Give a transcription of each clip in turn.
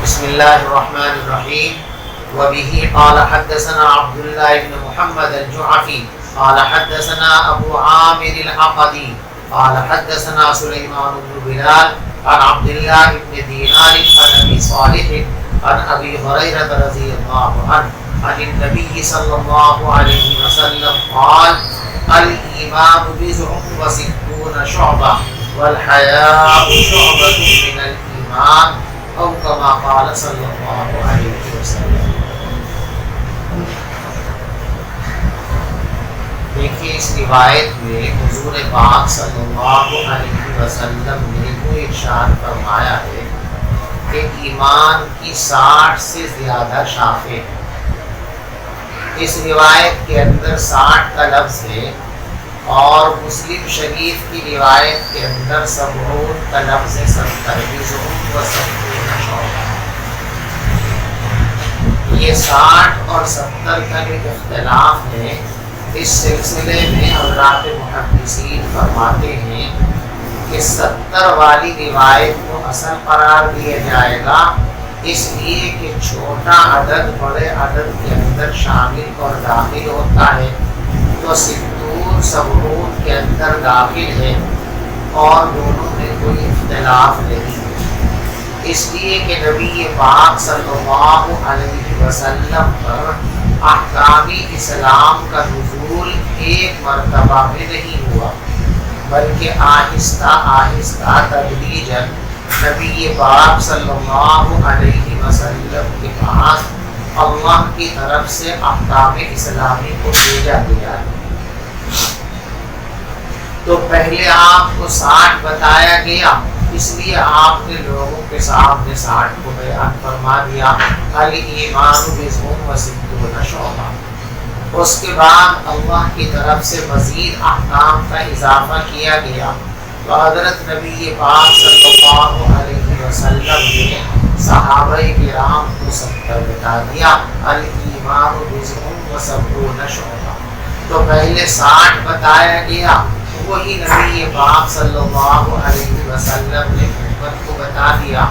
بسم الله الرحمن الرحيم. وبه قال حدثنا عبد الله بن محمد الجعفي قال حدثنا أبو عامر العقدي قال حدثنا سليمان بن بلال عن عبد الله بن دينار عن أبي صالح عن أبي هريرة رضي الله عنه عن النبي صلى الله عليه وسلم قال: الإيمان بضع وستون شعبة والحياء شعبة من الإيمان أو كما قال صلى الله عليه وسلم. دیکھیے اس روایت میں حضور پاک صلی اللہ علیہ وسلم نے وہ ارشاد فرمایا ہے کہ ایمان کی 60 سے زیادہ شاخیں ہیں. اس روایت کے اندر 60 کا لفظ ہے اور مسلم شریف کی روایت کے اندر 70 کا لفظ ہے. 70 و 70 شعبہ. یہ 60 اور 70 کا جو اختلاف ہے اس سلسلے میں حضرات محدثین فرماتے ہیں کہ 70 والی روایت کو اصل قرار دیا جائے گا، اس لیے کہ چھوٹا عدد بڑے عدد کے اندر شامل اور داخل ہوتا ہے، تو 70 کے اندر داخل ہے اور دونوں میں کوئی اختلاف نہیں ہے. اس لیے کہ نبی پاک صلی اللہ علیہ وسلم پر احکامی اسلام کا نزول ایک مرتبہ میں نہیں ہوا، بلکہ آہستہ آہستہ تدریجاً نبی پاک صلی اللہ علیہ وسلم کے پاس اللہ کی طرف سے احکام اسلامی کو بھیجا گیا ہے. تو پہلے آپ کو 60 بتایا گیا، اس لیے آپ نے لوگوں کے سامنے 60 کو بیان فرما دیا. الایمان بضع وستون شعبہ. اس کے بعد اللہ کی طرف سے مزید احکام کا اضافہ کیا گیا. تو حضرت نبی پاک صلی اللہ علیہ وسلم نے صحابہ کرام کو 70 بتا دیا. الایمان بضع وستون شعبہ. تو پہلے 60 بتایا گیا، وہی نبی پاک صلی اللہ علیہ وسلم نے امت کو بتا دیا.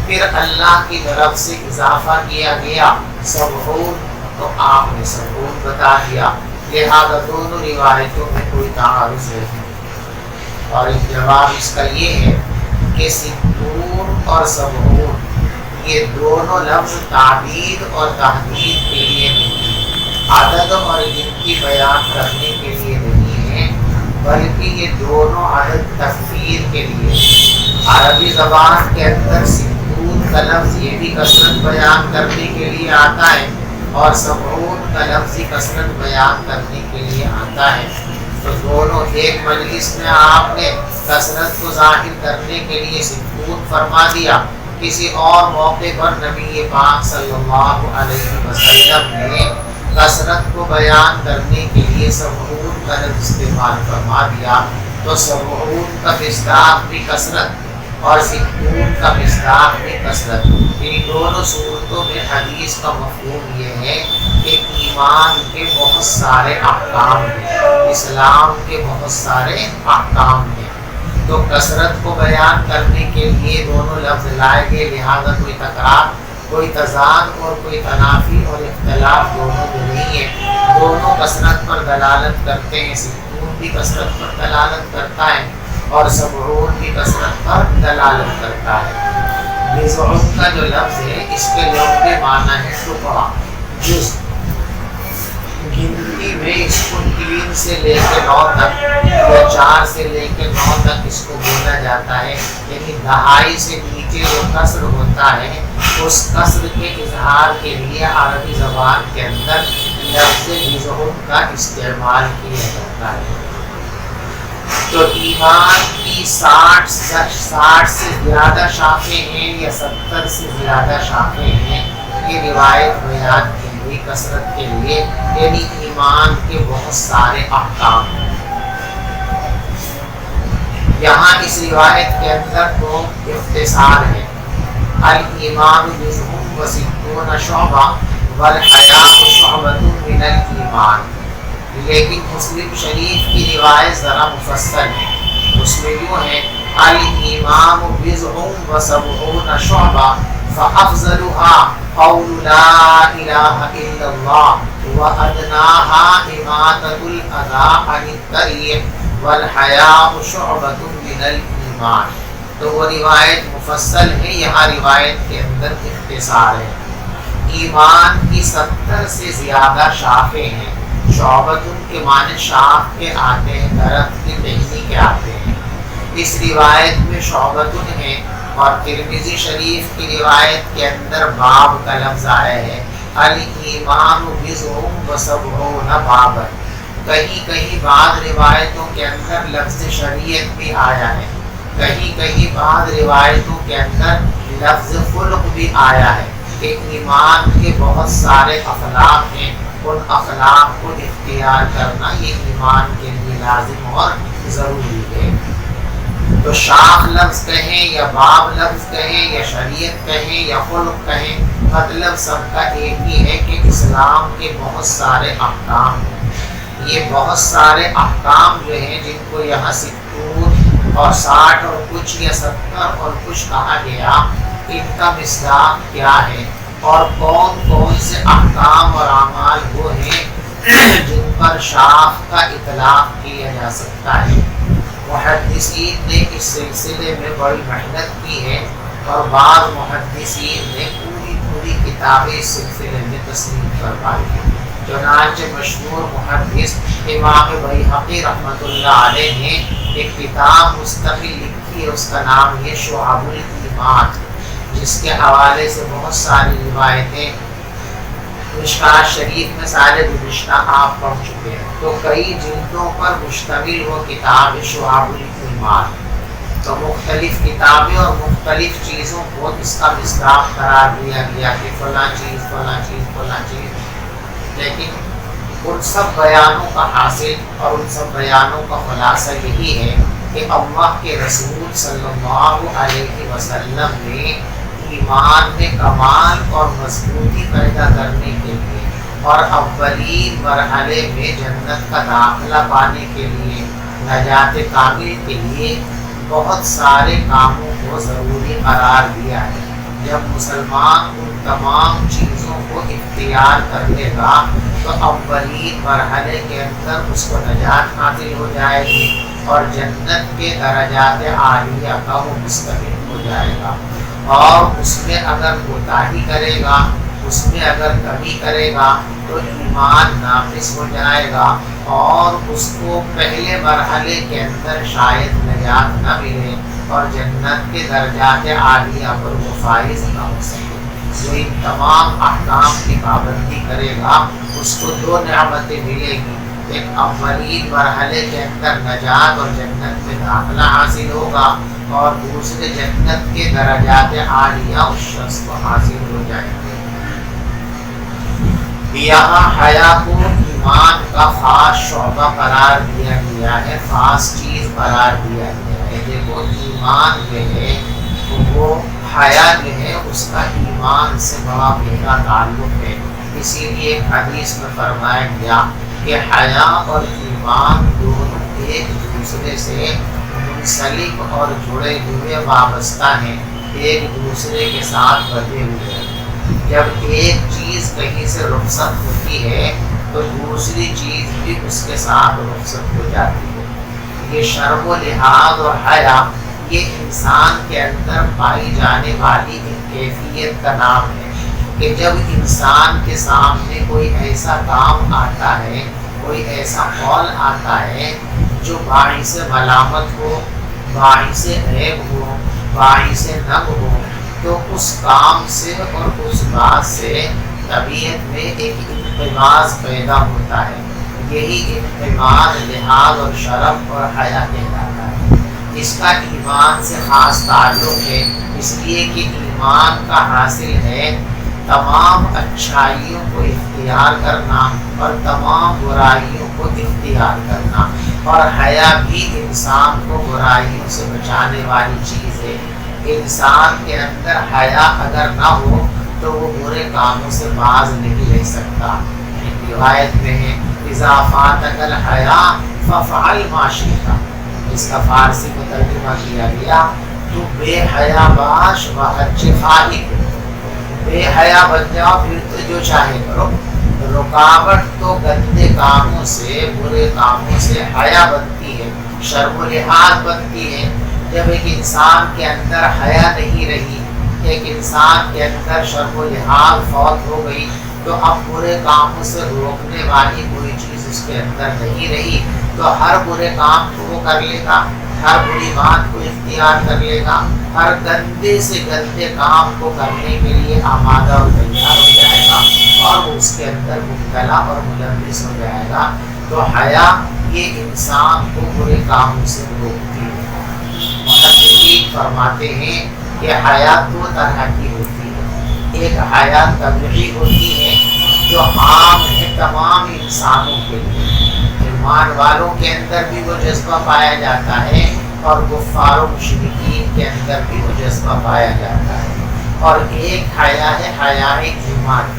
پھر اللہ کی طرف سے اضافہ کیا گیا 70، تو آپ نے 70 بتا دیا. لہذا دونوں روایتوں میں کوئی تعارض نہیں. اور جواب اس کا یہ ہے کہ 60 اور 70 یہ دونوں لفظ تعبید اور تحدید کے لیے نہیں، عدد اور گنتی بیان کرنے کے لیے نہیں ہے، بلکہ یہ دونوں عدد تکفیر کے لیے. عربی زبان کے اندر 60 کا لفظ یہ بھی کثرت بیان کرنے کے لیے آتا ہے اور 70 کا لفظ کثرت بیان کرنے کے لیے آتا ہے. تو دونوں ایک مجلس میں آپ نے کثرت کو ظاہر کرنے کے لیے 60 فرما دیا، کسی اور موقع پر نبی پاک صلی اللہ علیہ وسلم نے کثرت کو بیان کرنے کے لیے 70 کا لفظ استعمال فرما دیا. تو 70 کا مصداق بھی کثرت اور 60 کا مصداق بھی کثرت. ان دونوں صورتوں میں حدیث کا مفہوم یہ ہے کہ ایمان کے بہت سارے احکام ہیں، اسلام کے بہت سارے احکام ہیں. تو کثرت کو بیان کرنے کے لیے دونوں لفظ لائے گئے، لہذا کوئی تکرار، کوئی تضاد اور کوئی تنافی اور اختلاف دونوں میں نہیں ہے. دونوں کثرت پر دلالت کرتے ہیں. 60 بھی کثرت پر دلالت کرتا ہے اور 70 بھی کثرت پر دلالت کرتا ہے. بضع کا جو لفظ ہے اس کے لغوی معنی ہے ٹکڑا، جزء. گنتی میں اس کو 3 سے لے کے 9 تک یا 4 سے لے کے 9 تک اس کو بولا جاتا ہے. یعنی دہائی سے نیچے جو کسر ہوتا ہے اس کسر کے اظہار کے لیے عربی زبان کے اندر لفظ بضع کا استعمال کیا جاتا ہے. تو ایمان کی 60 سے زیادہ شاخیں ہیں یا 70 سے زیادہ شاخیں ہیں، یہ روایت بیان کی گئی کثرت کے لیے، یعنی ایمان کے بہت سارے احکام ہیں. یہاں اس روایت کے اندر تو اختصار ہے، الایمان بضع وستون شعبہ والحیاء شعبۃ من الایمان. لیکن مسلم شریف کی روایت ذرا مفصل ہے. اس میں یوں ہے الایمان بضع وسبعون شعبہ فأفضلها قول لا إله إلا الله وأدناها إماتة الأذى عن الطريق والحياء شعبة من الإيمان. تو وہ روایت مفصل ہے، یہاں روایت کے اندر اختصار ہے. ایمان کی 70 سے زیادہ شاخیں ہیں. شعبۃ کے معنی شاخ کے آتے ہیں، درخت کی ٹہنی کے آتے ہیں. اس روایت میں شعبۃ ہے، اور ترمذی شریف کی روایت کے اندر باب کا لفظ آیا ہے الایمان بضع وسبعون بابا. کہیں کہیں بعض روایتوں کے اندر لفظ شریعت بھی آیا ہے، کہیں کہیں بعض روایتوں کے اندر لفظ خلق بھی آیا ہے کہ ایمان کے بہت سارے اخلاق ہیں، ان اخلاق کو اختیار کرنا یہ ایمان کے لیے لازم اور ضروری ہے. تو شاخ لفظ کہیں یا باب لفظ کہیں یا شریعت کہیں یا خلق کہیں، مطلب سب کا ایک ہی ہے کہ اسلام کے بہت سارے احکام ہیں. یہ بہت سارے احکام جو ہیں جن کو یہاں 70 اور 60 اور کچھ یا 70 اور کچھ کہا گیا، ان کا مصداق کیا ہے اور کون کون سے احکام اور اعمال وہ ہیں جن پر شاخ کا اطلاق کیا جا سکتا ہے. محدثین نے اس سلسلے میں بڑی محنت کی ہے اور بعض محدثین نے پوری کتابیں اس سلسلے میں تصنیف کروائی ہے. چنانچہ مشہور محدث امام بیہقی رحمۃ اللہ علیہ نے ایک کتاب مستقل لکھی ہے، اس کا نام ہے شعب الایمان، جس کے حوالے سے بہت ساری روایتیں مشکوٰۃ شریف میں سارے گزشتہ آپ پڑھ چکے ہیں. تو کئی جلدوں پر مشتمل وہ کتاب شعب الایمان. تو مختلف کتابیں اور مختلف چیزوں کو اس کا مصداق قرار دیا گیا کہ فلاں چیز فلاں چیز فلاں چیز، لیکن ان سب بیانوں کا حاصل اور ان سب بیانوں کا خلاصہ یہی ہے کہ اللہ کے رسول صلی اللہ علیہ وسلم نے ایمان میں کمال اور مضبوطی پیدا کرنے کے لیے اور اولین مرحلے میں جنت کا داخلہ پانے کے لیے، نجات کامل کے لیے بہت سارے کاموں کو ضروری قرار دیا ہے. جب مسلمان ان تمام چیزوں کو اختیار کر لے گا تو اولین مرحلے کے اندر اس کو نجات حاصل ہو جائے گی اور جنت کے درجات عالیہ کا وہ مستحق ہو جائے گا. اور اس میں اگر کوتاہی کرے گا، اس میں اگر کمی کرے گا تو ایمان ناقص ہو جائے گا اور اس کو پہلے مرحلے کے اندر شاید نجات نہ ملے اور جنت کے درجات عالیہ پر وہ فائز نہ ہو سکے. جو ان تمام احکام کی پابندی کرے گا اس کو 2 نعمتیں ملے گی. ایک اولین مرحلے کے اندر نجات اور جنت میں داخلہ حاصل ہوگا اور دوسرے جنت کے درجات عالیہ اس شخص کو حاصل ہو جائیں گے. یہاں حیا کو ایمان کا خاص شعبہ قرار دیا گیا ہے، خاص چیز قرار دیا گیا ہے. دیکھو ایمان جو ہے وہ حیا جو ہے اس کا ایمان سے بڑا گہرا تعلق ہے. اسی لیے ایک حدیث میں فرمایا گیا کہ حیا اور ایمان دونوں ایک دوسرے سے منسلک اور جڑے ہوئے وابستہ ہیں، ایک دوسرے کے ساتھ بندھے ہوئے ہیں. جب ایک چیز کہیں سے رخصت ہوتی ہے تو دوسری چیز بھی اس کے ساتھ رخصت ہو جاتی ہے. یہ شرم و لحاظ اور حیا یہ انسان کے اندر پائی جانے والی ایک کیفیت کا نام ہے کہ جب انسان کے سامنے کوئی ایسا کام آتا ہے، کوئی ایسا قول آتا ہے جو باعث ملامت ہو، باعث عیب ہو، باعث نب ہو، تو اس کام سے اور اس بات سے طبیعت میں ایک انقباض پیدا ہوتا ہے. یہی انقباض لحاظ اور شرف اور حیا کہلاتا ہے. اس کا ایمان سے خاص تعلق ہے، اس لیے کہ ایمان کا حاصل ہے تمام اچھائیوں کو اختیار کرنا اور تمام برائیوں کو اختیار کرنا. اور حیا بھی انسان کو برائیوں سے بچانے والی چیز ہے. انسان کے اندر حیا اگر نہ ہو تو وہ برے کاموں سے باز نہیں رہ سکتا. ایک روایت میں ہے اذا فاتک الحیا ففعل ما شئت. اس کا فارسی میں ترجمہ کیا گیا تو بے حیا باش و حج خواہی، بے حیا بن جاؤ پھر تو جو چاہے کرو. رکاوٹ تو گندے کاموں سے، برے کاموں سے حیا بنتی ہے، شرم و لحاظ بنتی ہے. جب ایک انسان کے اندر حیا نہیں رہی، ایک انسان کے اندر شرم و لحاظ فوت ہو گئی، تو اب برے کاموں سے روکنے والی کوئی چیز اس کے اندر نہیں رہی، تو ہر برے کام کو وہ کر لے گا، ہر بری بات کو اختیار کر لے گا، ہر گندے سے گندے کام کو کرنے کے لیے آمادہ اور تیار ہو جائے گا، اور وہ اس کے اندر مبتلا اور ملوث ہو جائے گا. تو حیا یہ انسان کو برے کاموں سے روکتی ہے. محققین فرماتے ہیں کہ حیا دو طرح کی ہوتی ہے. ایک حیا طبعی ہوتی ہے جو عام ہے تمام انسانوں کے لیے، ایمان والوں کے اندر بھی وہ جذبہ پایا جاتا ہے اور کفار و مشرکین کے اندر بھی وہ جذبہ پایا جاتا ہے. اور ایک حیا ہے حیاء ایمان،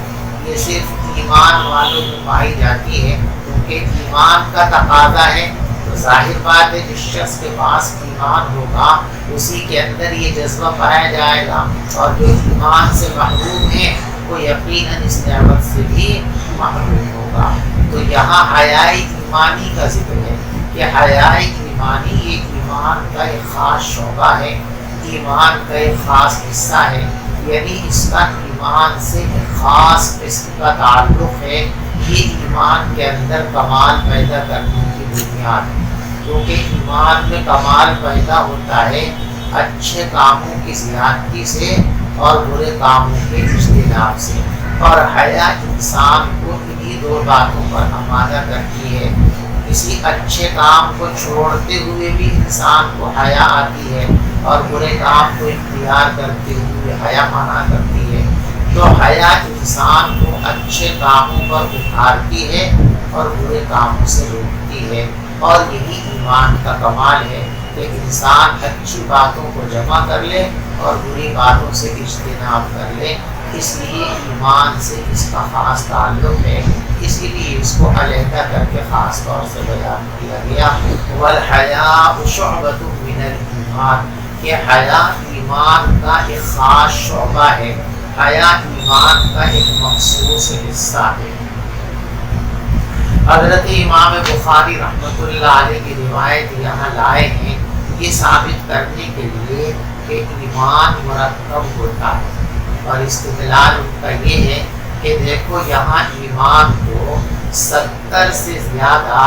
یہ صرف ایمان والوں میں پائی جاتی ہے، کیونکہ ایمان کا تقاضا ہے. تو ظاہر بات ہے جس شخص کے پاس ایمان ہوگا اسی کے اندر یہ جذبہ پایا جائے گا، اور جو ایمان سے محروم ہے وہ یقیناً اس نعمت سے بھی محروم ہوگا. تو یہاں حیاء ایمانی کا ذکر ہے کہ حیاء ایمانی یہ ایمان کا ایک خاص شعبہ ہے، ایمان کا ایک خاص حصہ ہے، یعنی اس کا ایمان سے ایک خاص قسم کا تعلق ہے. یہ ایمان کے اندر کمال پیدا کرنے کی بنیاد ہے، کیونکہ ایمان میں کمال پیدا ہوتا ہے اچھے کاموں کی زیادتی سے اور برے کاموں کے اجتناب سے. اور حیا انسان کو انہی دو باتوں پر آمادہ کرتی ہے. کسی اچھے کام کو چھوڑتے ہوئے بھی انسان کو حیا آتی ہے، اور برے کام کو اختیار کرتے ہوئے حیا منع کرتی ہے. تو حیا انسان کو اچھے کاموں پر ابھارتی ہے اور برے کاموں سے روکتی ہے. اور یہی ایمان کا کمال ہے کہ انسان اچھی باتوں کو جمع کر لے اور بری باتوں سے اجتناب کر لے. اس لیے ایمان سے اس کا خاص تعلق ہے، اسی لیے اس کو علیحدہ کر کے خاص طور سے بیان کیا گیا. والحیاء شعبۃ من الایمان، یہ حیا ایمان کا ایک خاص شعبہ ہے، حیا ایمان کا ایک مخصوص حصہ ہے. حضرت امام بخاری رحمۃ اللہ علیہ کی روایت یہاں لائے ہیں یہ ثابت کرنے کے لیے کہ ایمان مرکب ہوتا ہے، اور استدلال ان کا یہ ہے کہ دیکھو یہاں ایمان کو 70 سے زیادہ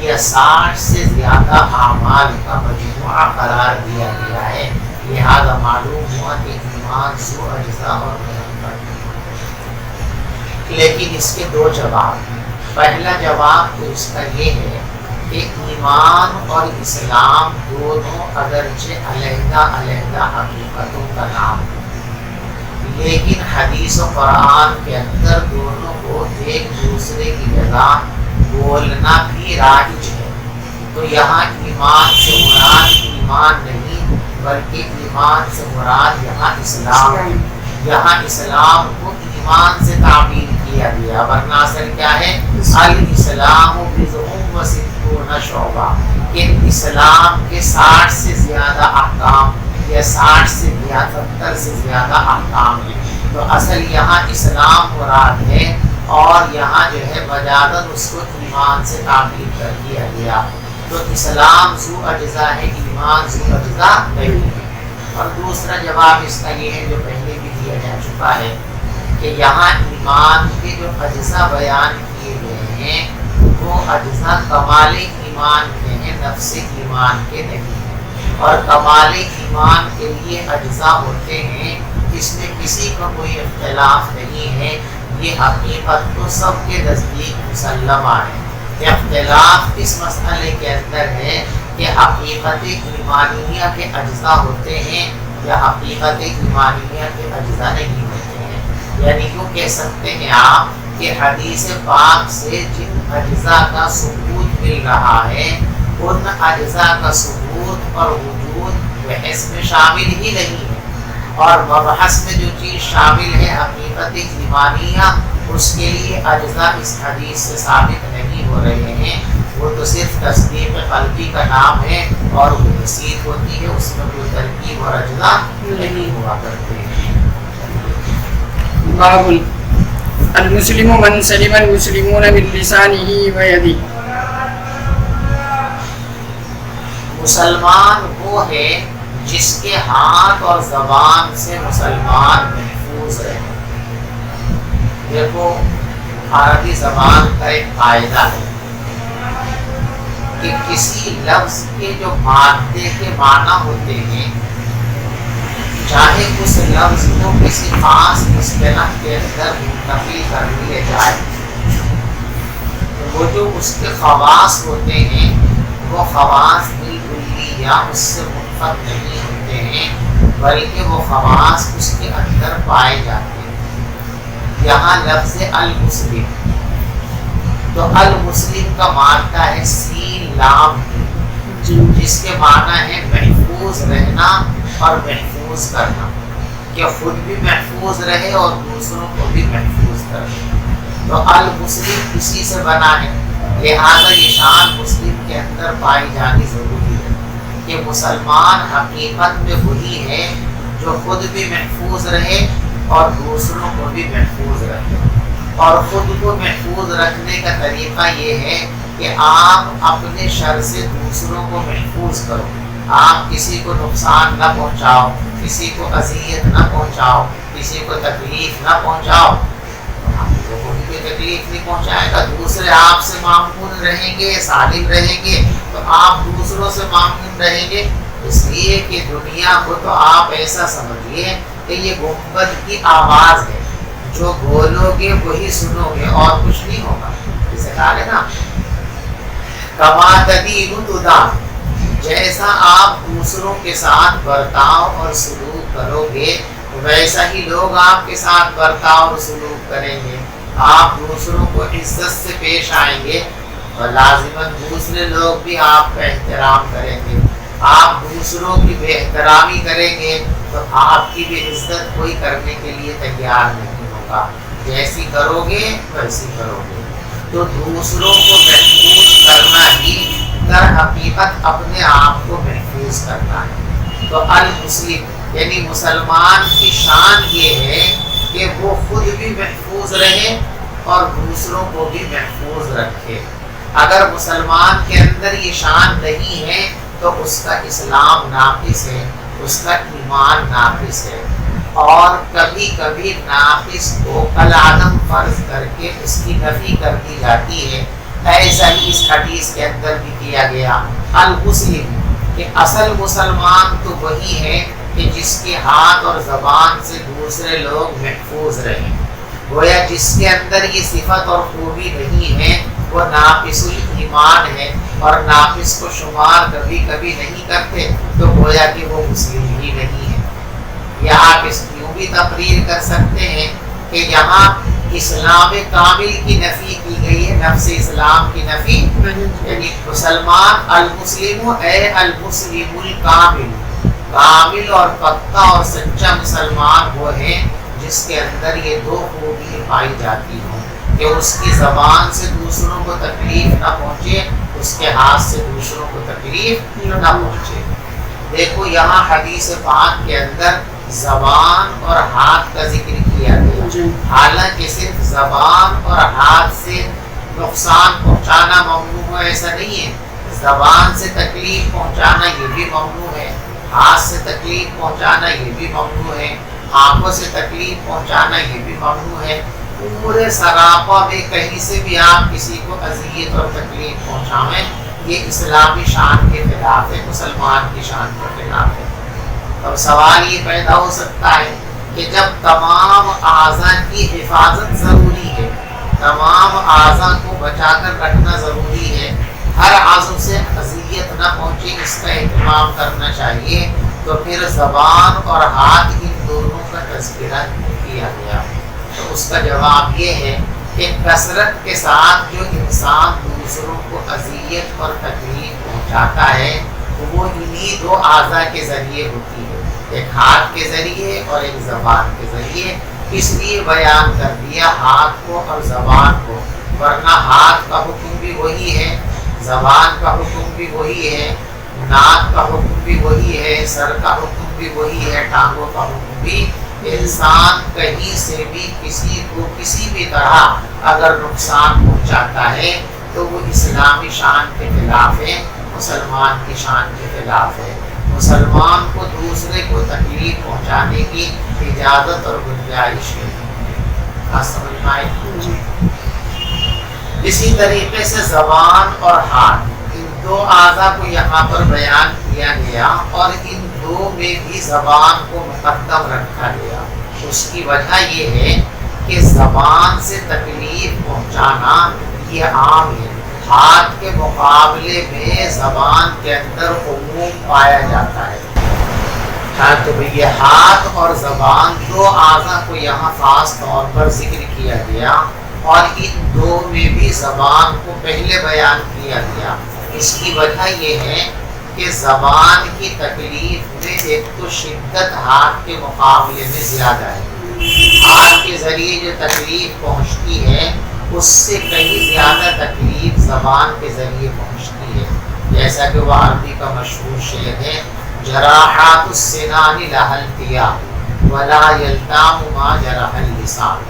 یا 60 سے زیادہ اعمال کا مجموعہ قرار دیا گیا ہے. لہذا معلوم ہوا کہ ایمان ذو اجزاء اور مرکب. لیکن اس کے دو جواب ہیں. پہلا جواب تو اس کا یہ ہے کہ ایمان اور اسلام دونوں اگرچہ علیحدہ علیحدہ حقیقتوں کا نام ہے، لیکن حدیث و قرآن کے اندر دونوں کو ایک دوسرے کی جگہ بولنا بھی رائج ہے. تو یہاں ایمان سے مراد ایمان نہیں بلکہ ایمان سے مراد یہاں اسلام ہے. یہاں اسلام کو ایمان سے تعبیر کیا گیا، ورنہ اصل کیا ہے؟ الاسلام بضع و ستون شعبہ، کہ اسلام کے 60 سے زیادہ احکام یا 60 سے 70 سے زیادہ احکام ہیں. تو اصل یہاں اسلام مراد ہے، اور یہاں جو ہے مجازاً اس کو ایمان سے تعبیر کر دیا گیا. تو اسلام ذو اجزاء ہے، ایمان ذو اجزاء نہیں ہے. اور دوسرا جواب اس کا یہ ہے جو پہلے بھی دیا جا چکا ہے کہ یہاں ایمان کے جو اجزاء بیان کیے گئے ہیں وہ اجزاء کمال ایمان کے ہیں، نفس ایمان کے نہیں ہیں. اور کمال ایمان کے لیے اجزاء ہوتے ہیں، اس میں کسی کا کوئی اختلاف نہیں ہے. یہ حقیقت تو سب کے نزدیک مسلمہ ہے. اختلاف اس مسئلے کے اندر ہے کہ حقیقت ایمانیہ کے اجزاء ہوتے ہیں یا حقیقت ایمانیہ کے اجزاء نہیں ہوتے ہیں. یعنی یوں کہہ سکتے ہیں آپ کہ حدیث پاک سے جن اجزاء کا ثبوت مل رہا ہے ان اجزاء کا ثبوت اور وجود بحث میں شامل ہی نہیں ہے، اور مبحث میں جو چیز شامل ہے حقیقت ایمانیہ اس کے لیے اجزاء اس حدیث سے ثابت نہیں ہو رہے ہیں. وہ تو صرف تصدیق قلبی کا نام ہے اور وہ حسیت ہوتی ہے، اس میں کوئی ترکیب اور اجزاء نہیں ہوا کرتے ہیں. باب المسلم من سلم المسلمون من لسانه و یده. مسلمان وہ ہے جس کے ہاتھ اور زبان سے مسلمان محفوظ رہے. دیکھو عربی زبان کا ایک قاعدہ ہے کہ کسی لفظ کے جو مادے کے معنی ہوتے ہیں، چاہے اس لفظ کو کسی خاص اصطلاح کے اندر منتقل کر لیا جائے، تو وہ جو اس کے خواص ہوتے ہیں وہ خواص بالکلی یا اس سے منفرد نہیں ہوتے ہیں، بلکہ وہ خواص اس کے اندر پائے جاتے ہیں. یہاں لفظ المسلم، تو المسلم کا معنی ہے سین لام، جس کے معنی ہے محفوظ رہنا اور محفوظ کرنا، کہ خود بھی محفوظ رہے اور دوسروں کو بھی محفوظ کرے. تو المسلم اسی سے بنا ہے، لہذا یہ شان مسلم کے اندر پائی جانی ضروری ہے کہ مسلمان حقیقت میں وہی ہے جو خود بھی محفوظ رہے اور دوسروں کو بھی محفوظ رکھے. اور خود کو محفوظ رکھنے کا طریقہ یہ ہے کہ آپ اپنے شر سے دوسروں کو محفوظ کرو. آپ کسی کو نقصان نہ پہنچاؤ، کسی کو اذیت نہ پہنچاؤ، کسی کو تکلیف نہ پہنچاؤ. آپ لوگوں کو کوئی تکلیف نہیں پہنچائے گا، دوسرے آپ سے مامون رہیں گے، سالم رہیں گے، تو آپ دوسروں سے مامون رہیں گے. اس لیے کہ دنیا کو تو آپ ایسا سمجھیے کہ یہ گنبد کی آواز ہے، جو بولو گے وہی سنو گے اور کچھ نہیں ہوگا. جسے کہا ہے نا کما تدین تدان، جیسا آپ دوسروں کے ساتھ برتاؤ اور سلوک کرو گے ویسا ہی لوگ آپ کے ساتھ برتاؤ اور سلوک کریں گے. آپ دوسروں کو عزت سے پیش آئیں گے اور لازماً دوسرے لوگ بھی آپ کا احترام کریں گے. آپ دوسروں کی بے احترامی کریں گے تو آپ کی بھی عزت کوئی کرنے کے لیے تیار نہیں ہوگا. جیسی کرو گے ویسی کرو گے. تو دوسروں کو محفوظ کرنا ہی در حقیقت اپنے آپ کو محفوظ کرنا ہے. تو المسلم یعنی مسلمان کی شان یہ ہے کہ وہ خود بھی محفوظ رہے اور دوسروں کو بھی محفوظ رکھے. اگر مسلمان کے اندر یہ شان نہیں ہے تو اس کا اسلام ناقص ہے، اس کا ایمان ناقص ہے. اور کبھی کبھی ناقص کو کالعدم فرض کر کے اس کی نفی کر دی جاتی ہے. ایسا ہی اس حدیث کے اندر بھی کیا گیا. المسلم کہ اصل مسلمان تو وہی ہے کہ جس کے ہاتھ اور زبان سے دوسرے لوگ محفوظ رہیں. گویا جس کے اندر یہ صفت اور خوبی نہیں ہے وہ ناقص الایمان ہے، اور ناقص کو شمار کبھی کبھی نہیں کرتے تو گویا کہ وہ مسلم ہی نہیں ہے. یا آپ اس کیوں بھی تقریر کر سکتے ہیں کہ یہاں اسلام کامل کی نفی کی گئی ہے، نفس اسلام کی نفی، یعنی مسلمان المسلم اے المسلم الکامل، کامل اور پکا اور سچا مسلمان وہ ہے جس کے اندر یہ دو خوبی پائی جاتی ہوں کہ اس کی زبان سے دوسروں کو تکلیف نہ پہنچے، اس کے ہاتھ سے دوسروں کو تکلیف نہ پہنچے. دیکھو یہاں حدیث پاک کے اندر زبان اور ہاتھ کا ذکر کیا گیا، حالانکہ صرف زبان اور ہاتھ سے نقصان پہنچانا ممنوع ہے ایسا نہیں ہے. زبان سے تکلیف پہنچانا یہ بھی ممنوع ہے، ہاتھ سے تکلیف پہنچانا یہ بھی ممنوع ہے، آنکھوں سے تکلیف پہنچانا یہ بھی ممنوع ہے. پورے سراپا میں کہیں سے بھی آپ کسی کو اذیت اور تکلیف پہنچائیں یہ اسلامی شان کے خلاف ہے، مسلمان کی شان کے خلاف ہے. اب سوال یہ پیدا ہو سکتا ہے کہ جب تمام اعضاء کی حفاظت ضروری ہے، تمام اعضاء کو بچا کر رکھنا ضروری ہے، ہر عضو سے اذیت نہ پہنچے اس کا اہتمام کرنا چاہیے، تو پھر زبان اور ہاتھ ان دونوں کا تذکرہ کیا گیا. تو اس کا جواب یہ ہے کہ کثرت کے ساتھ جو انسان دوسروں کو اذیت اور تکلیف پہنچاتا ہے وہ انہی دو اعضاء کے ذریعے ہوتی ہے، ایک ہاتھ کے ذریعے اور ایک زبان کے ذریعے. اس لیے بیان کر دیا ہاتھ کو اور زبان کو، ورنہ ہاتھ کا حکم بھی وہی ہے، زبان کا حکم بھی وہی ہے، ناک کا حکم بھی وہی ہے، سر کا حکم بھی وہی ہے، ٹانگوں کا حکم بھی انسان کہیں سے بھی کسی کو کسی بھی طرح اگر نقصان پہنچاتا ہے تو وہ اسلامی شان کے خلاف ہے، مسلمان کی شان کے خلاف ہے۔ مسلمان کو دوسرے کو تکلیف پہنچانے کی اجازت اور گنجائش نہیں ہے۔ بات سمجھ میں آئی؟ اسی طریقے سے زبان اور ہاتھ، ان دو اعضاء کو یہاں پر بیان کیا گیا اور ان دو میں بھی زبان کو مقدم رکھا گیا۔ اس کی وجہ یہ ہے کہ زبان سے تکلیف پہنچانا یہ عام ہے، ہاتھ کے مقابلے میں زبان کے اندر عموم پایا جاتا ہے۔ تو یہ ہاتھ اور زبان دو اعضاء کو یہاں خاص طور پر ذکر کیا گیا اور ان دو میں بھی زبان کو پہلے بیان کیا گیا۔ اس کی وجہ یہ ہے کہ زبان کی تکلیف میں ایک تو شدت ہاتھ کے مقابلے میں زیادہ ہے، ہاتھ کے ذریعے جو تکلیف پہنچتی ہے اس سے کئی زیادہ تکلیف زبان کے ذریعے پہنچتی ہے، جیسا کہ وہ عربی کا مشہور شعر ہے، جراحات السنان لها التیاء ولا یلتام ما جرح اللسان۔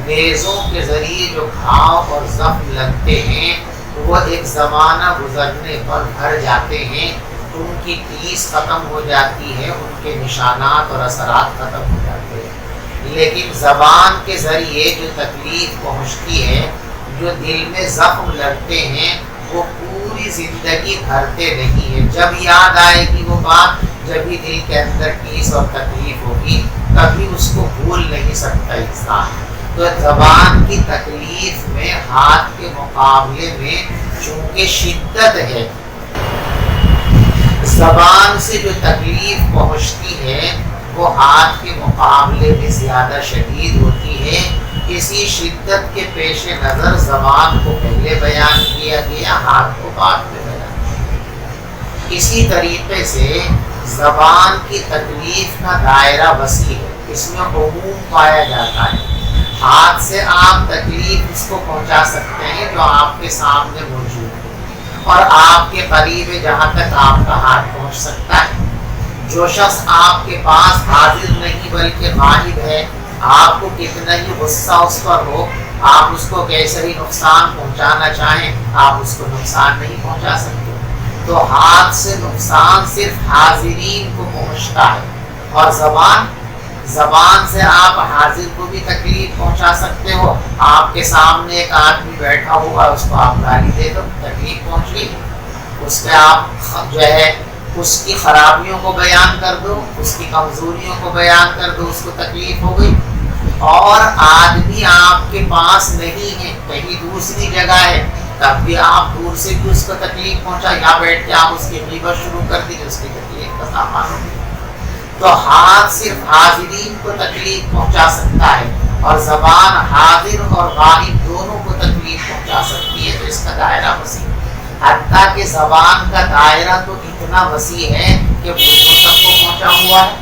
نیزوں کے ذریعے جو گھاؤ اور زخم لگتے ہیں وہ ایک زمانہ گزرنے پر بھر جاتے ہیں، ان کی ٹیس ختم ہو جاتی ہے، ان کے نشانات اور اثرات ختم ہو جاتے ہیں، لیکن زبان کے ذریعے جو تکلیف پہنچتی ہے، جو دل میں زخم لگتے ہیں، وہ پوری زندگی بھرتے نہیں ہیں۔ جب یاد آئے گی وہ بات، جب ہی دل کے اندر ٹیس اور تکلیف ہوگی، کبھی اس کو بھول نہیں سکتا انسان۔ تو زبان کی تکلیف میں ہاتھ کے مقابلے میں چونکہ شدت ہے، زبان سے جو تکلیف پہنچتی ہے وہ ہاتھ کے مقابلے میں زیادہ شدید ہوتی ہے۔ اسی شدت کے پیش نظر زبان کو پہلے بیان کیا گیا، ہاتھ کو بعد میں بیان کیا گیا۔ اسی طریقے سے زبان کی تکلیف کا دائرہ وسیع ہے، اس میں عموم پایا جاتا ہے۔ ہاتھ سے آپ تکلیف اس کو پہنچا سکتے ہیں جو آپ کے سامنے موجود ہے اور آپ کے قریب ہے، جہاں تک آپ کا ہاتھ پہنچ سکتا ہے۔ جو شخص آپ کے پاس حاضر نہیں بلکہ غائب ہے، آپ کو کتنا ہی غصہ اس پر ہو، آپ اس کو کیسے ہی نقصان پہنچانا چاہیں، آپ اس کو نقصان نہیں پہنچا سکتے۔ تو ہاتھ سے نقصان صرف حاضرین کو پہنچتا ہے، اور زبان سے آپ حاضر کو بھی تکلیف پہنچا سکتے ہو۔ آپ کے سامنے ایک آدمی بیٹھا ہوا، اس کو آپ گالی دے دو، تکلیف پہنچ گئی، اس پہ آپ جو ہے اس کی خرابیوں کو بیان کر دو، اس کی کمزوریوں کو بیان کر دو، اس کو تکلیف ہو گئی۔ اور آدمی آپ کے پاس نہیں ہے، کہیں دوسری جگہ ہے، تب بھی آپ دور سے بھی اس کو تکلیف پہنچا، یا بیٹھ کے آپ اس کی غیبت شروع کر دی، اس کی تکلیف کا سامان ہو گیا۔ تو ہاتھ صرف حاضرین کو تکلیف پہنچا سکتا ہے، اور زبان حاضر اور غائب دونوں کو تکلیف پہنچا سکتی ہے۔ تو اس کا دائرہ وسیع ہے، حتیٰ کہ زبان کا دائرہ تو اتنا وسیع ہے کہ وہ سب کو پہنچا ہوا ہے۔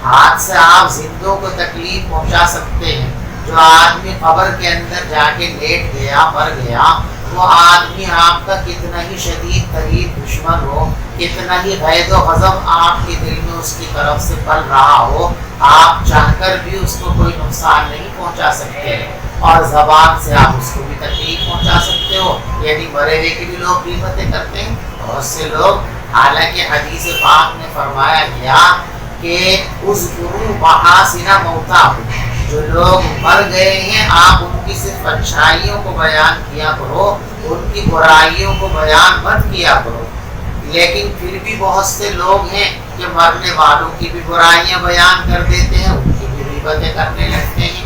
ہاتھ سے آپ زندوں کو تکلیف پہنچا سکتے ہیں۔ جو آدمی قبر کے اندر جا کے لیٹ گیا، مر گیا، وہ آدمی آپ کا کتنا ہی شدید ترین دشمن ہو، کتنا ہی غیظ و غضب آپ کے دل میں اس کی طرف سے پل رہا ہو، آپ چاہ کر بھی اس کو کوئی نقصان نہیں پہنچا سکتے، اور زبان سے آپ اس کو بھی تکلیف پہنچا سکتے ہو۔ یعنی مرے ہوئے کی بھی لوگ غیبتیں کرتے ہیں بہت سے لوگ، حالانکہ حدیث پاک میں فرمایا گیا کہ اذکروا محاسن موتاکم، جو لوگ مر گئے ہیں آپ ان کی صرف اچھائیوں کو بیان کیا کرو، ان کی برائیوں کو بیان مت کیا کرو۔ لیکن پھر بھی بہت سے لوگ ہیں کہ مرنے والوں کی بھی برائیاں بیان کر دیتے ہیں، ان کی بھی غیبتیں کرنے لگتے ہیں۔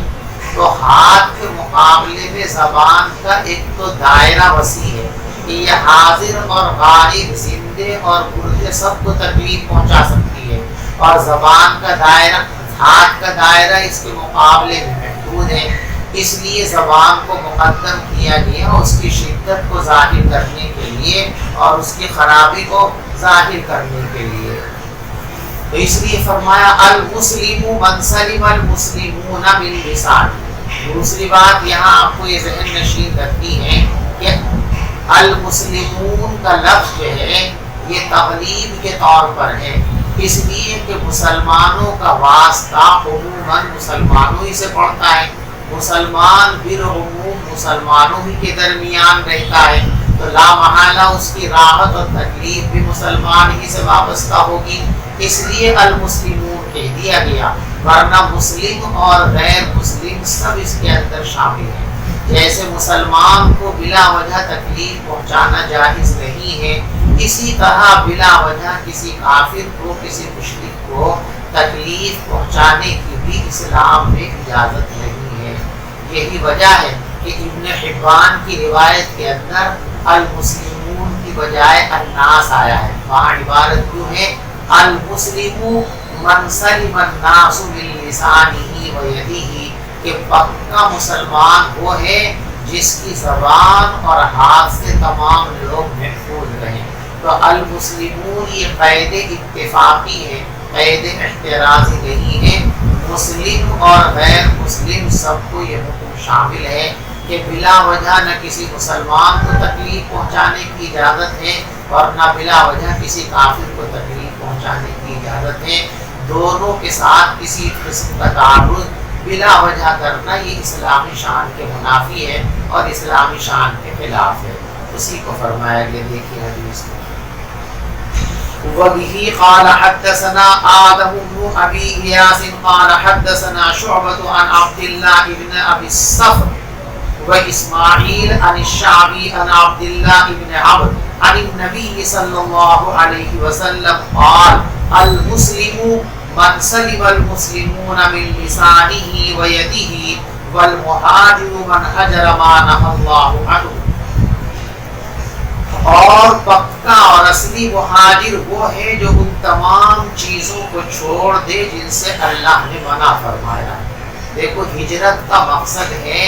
تو ہاتھ کے مقابلے میں زبان کا ایک تو دائرہ وسیع ہے کہ یہ حاضر اور غائب، زندے اور مردے سب کو تکلیف پہنچا سکتی ہے، اور زبان کا دائرہ، ہاتھ کا دائرہ اس کے مقابلے میں محدود ہے۔ اس لیے زبان کو مقدم کیا گیا اس کی شدت کو ظاہر کرنے کے لیے اور اس کی خرابی کو ظاہر کرنے کے لیے۔ تو اس لیے فرمایا المسلم من سلم المسلمون من لسانه۔ دوسری بات یہاں آپ کو یہ ذہن نشین رکھنی ہے کہ المسلمون کا لفظ جو ہے یہ تغلیب کے طور پر ہے، اس لیے کہ مسلمانوں کا واسطہ عموماً دشمن مسلمانوں ہی سے پڑتا ہے، مسلمان بالعموم مسلمانوں ہی کے درمیان رہتا ہے، تو لا محالہ اس کی راحت اور تکلیف بھی مسلمان ہی سے وابستہ ہوگی، اس لیے المسلمون کہہ دیا گیا، ورنہ مسلم اور غیر مسلم سب اس کے اندر شامل ہیں۔ جیسے مسلمان کو بلا وجہ تکلیف پہنچانا جائز نہیں ہے، اسی طرح بلا وجہ کسی کافر کو، کسی مشرک کو تکلیف پہنچانے کی بھی اسلام میں اجازت نہیں ہے۔ یہی وجہ ہے کہ ابن حبان کی روایت کے اندر المسلمون کی بجائے الناس آیا ہے، وہاں عبارت کیوں ہے المسلم من سلم الناس من لسانہ و یدہ، کہ پکا مسلمان وہ ہے جس کی زبان اور ہاتھ سے تمام لوگ محفوظ رہیں۔ تو المسلمون یہ قید اتفاقی ہے، قید احترازی نہیں ہے، مسلم اور غیر مسلم سب کو یہ حکم شامل ہے کہ بلا وجہ نہ کسی مسلمان کو تکلیف پہنچانے کی اجازت ہے اور نہ بلا وجہ کسی کافر کو تکلیف پہنچانے کی اجازت ہے۔ دونوں کے ساتھ کسی قسم کا تعارض بلا وجہ کرنا یہ اسلامی شان کے منافی ہے اور اسلامی شان کے خلاف ہے۔ اسی کو فرمایا گیا، دیکھیے حدیث کو، وَبِهِ قَالَ حَدَّثَنَا آدَمُ بْنُ أَبِي إِيَاسٍ قَالَ حَدَّثَنَا شُعْبَةُ عَنْ عَبْدِ اللَّهِ بْنِ أَبِي الصَّفْرِ وَإِسْمَاعِيلَ عَنِ الشَّعْبِي عَنْ عَبْدِ اللَّهِ بْنِ عَمْرٍ عَنِ النَّبِيِّ صَلَّى اللَّهُ عَلَيْهِ وَسَلَّمَ قَالَ الْمُسْلِمُ من سلم المسلمون من لسانه ويده والمهاجر من هجر ما نهى الله عنه، اور پکا اور اصلی مہاجر وہ ہے جو ان تمام چیزوں کو چھوڑ دے جن سے اللہ نے منع فرمایا۔ دیکھو ہجرت کا مقصد ہے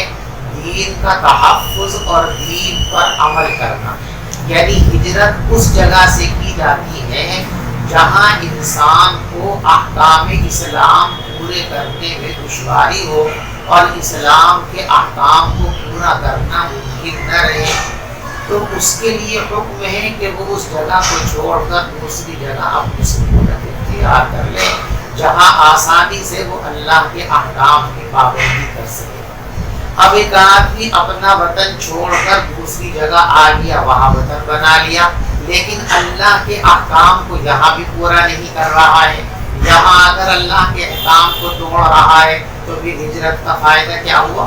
دین کا تحفظ اور دین پر عمل کرنا، یعنی ہجرت اس جگہ سے کی جاتی ہے جہاں انسان کو احکام اسلام پورے کرنے میں دشواری ہو اور اسلام کے احکام کو پورا کرنا ممکن نہ رہے، تو اس کے لیے حکم ہے کہ وہ اس جگہ کو چھوڑ کر دوسری جگہ اپنی سہولت اختیار کر لے جہاں آسانی سے وہ اللہ کے احکام کی پابندی کر سکے۔ اب ایک آدمی اپنا وطن چھوڑ کر دوسری جگہ آ گیا، وہاں وطن بنا لیا، لیکن اللہ کے احکام کو یہاں بھی پورا نہیں کر رہا ہے، یہاں اگر اللہ کے احکام کو توڑ رہا ہے تو بھی ہجرت کا فائدہ کیا ہوا؟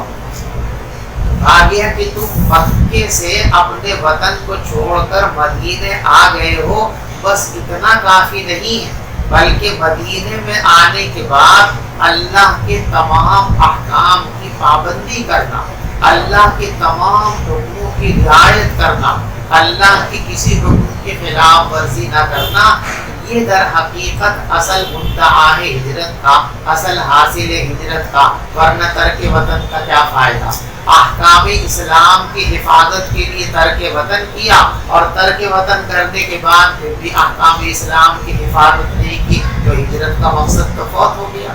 آ گیا کہ تم مکے سے اپنے وطن کو چھوڑ کر مدینے آ گئے ہو، بس اتنا کافی نہیں ہے، بلکہ مدینے میں آنے کے بعد اللہ کے تمام احکام کی پابندی کرنا، اللہ کے تمام حکموں کی رعایت کرنا، اللہ کی کسی حکم کی خلاف ورزی نہ کرنا، یہ در حقیقت اصل مدعا ہے ہجرت کا، اصل حاصل ہے ہجرت کا، ورنہ ترک وطن کا کیا فائدہ؟ احکام اسلام کی حفاظت کے لیے ترک وطن کیا اور ترک وطن کرنے کے بعد پھر بھی احکام اسلام کی حفاظت نہیں کی، تو ہجرت کا مقصد تو فوت ہو گیا۔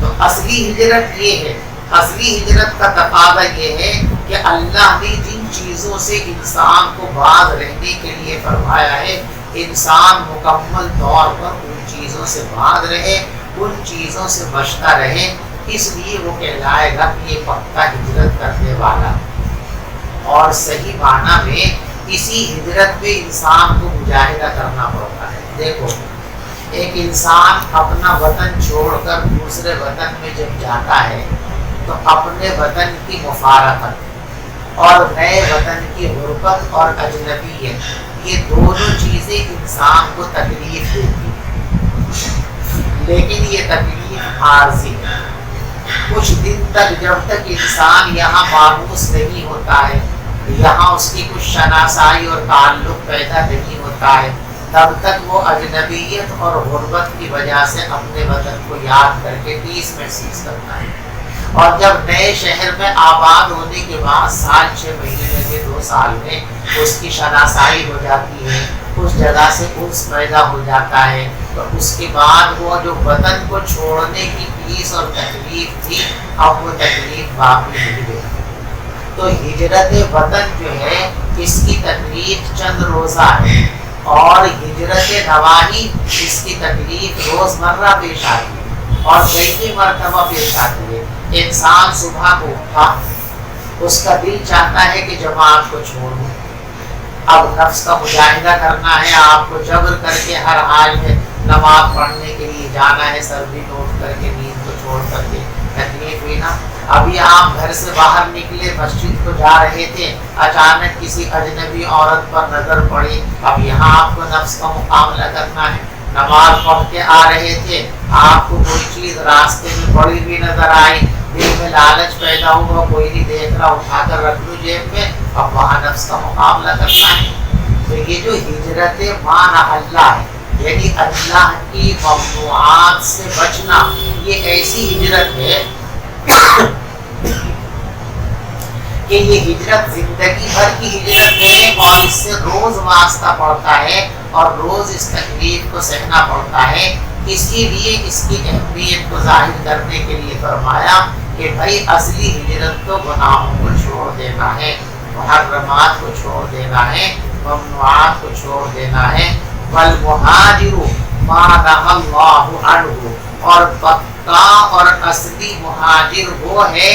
تو اصلی ہجرت یہ ہے، اصلی ہجرت کا تقاضا یہ ہے کہ اللہ نے جن چیزوں سے انسان کو باز رہنے کے لیے فرمایا ہے، انسان مکمل طور پر ان چیزوں سے باز رہے، ان چیزوں سے بچتا رہے، اس لیے وہ کہلائے گا کہ یہ پکا ہجرت کرنے والا۔ اور صحیح معنی میں اسی ہجرت میں انسان کو مجاہدہ کرنا پڑتا ہے۔ دیکھو ایک انسان اپنا وطن چھوڑ کر دوسرے وطن میں جب جاتا ہے تو اپنے وطن کی مفارقت اور نئے وطن کی غربت اور اجنبیت، یہ دونوں چیزیں انسان کو تکلیف دیتی ہیں، لیکن یہ تکلیف عارضی ہے۔ کچھ دن تک جب تک انسان یہاں مانوس نہیں ہوتا ہے، یہاں اس کی کچھ شناسائی اور تعلق پیدا نہیں ہوتا ہے، تب تک وہ اجنبیت اور غربت کی وجہ سے اپنے وطن کو یاد کر کے ٹیس محسوس کرتا ہے، اور جب نئے شہر میں آباد ہونے کے بعد سال 6 مہینے کے 2 سال میں اس کی شناسائی ہو جاتی ہے، اس جگہ سے انس پیدا ہو جاتا ہے، تو اس کے بعد وہ جو وطن کو چھوڑنے کی ٹیس اور تکلیف تھی اب وہ تکلیف باقی نہیں رہی۔ تو ہجرت وطن جو ہے اس کی تکلیف چند روزہ ہے، اور ہجرت نواحی اس کی تکلیف روزمرہ پیش آتی ہے۔ اور کئی مرتبہ پیش آتی ہے. انسان صبح کو اٹھا، اس کا دل چاہتا ہے کہ جماعت کو چھوڑ دیں. اب نفس کا مجاہدہ کرنا ہے، آپ کو جبر کر کے ہر حال میں نماز پڑھنے کے لیے جانا ہے، سردی میں اٹھ کر کے نیند کو چھوڑ کر کے. تکلیف ہوئی نا. ابھی آپ گھر سے باہر نکلے، مسجد کو جا رہے تھے، اچانک کسی اجنبی عورت پر نظر پڑی. اب یہاں آپ کو نفس کا مقابلہ کرنا ہے. نماز پڑھ کے آ رہے تھے، آپ کو کوئی چیز راستے میں پڑی ہوئی نظر آئی، دل میں لالچ پیدا ہوا، کوئی نہیں دیکھ رہا، اٹھا کر رکھ لو جیب میں. اب وہاں نفس کا مقابلہ کرنا ہے. تو یہ جو ہجرت مانا اللہ ہے، یعنی اللہ کی ممنوعات سے بچنا، یہ ایسی ہجرت ہے کہ یہ ہجرت زندگی بھر کی ہجرت ہے، اور اس سے روز واسطہ پڑتا ہے اور روز اس تکلیف کو سہنا پڑتا ہے. اسی لیے اس کی اہمیت کو ظاہر کرنے کے لیے فرمایا کہ بھائی اصلی ہجرت تو گناہوں کو چھوڑ دینا ہے، محرمات کو چھوڑ دینا ہے، ممنوعات کو چھوڑ دینا ہے. والمہاجر ما نہی اللہ عنہ، اور پکا اور اصلی مہاجر وہ ہے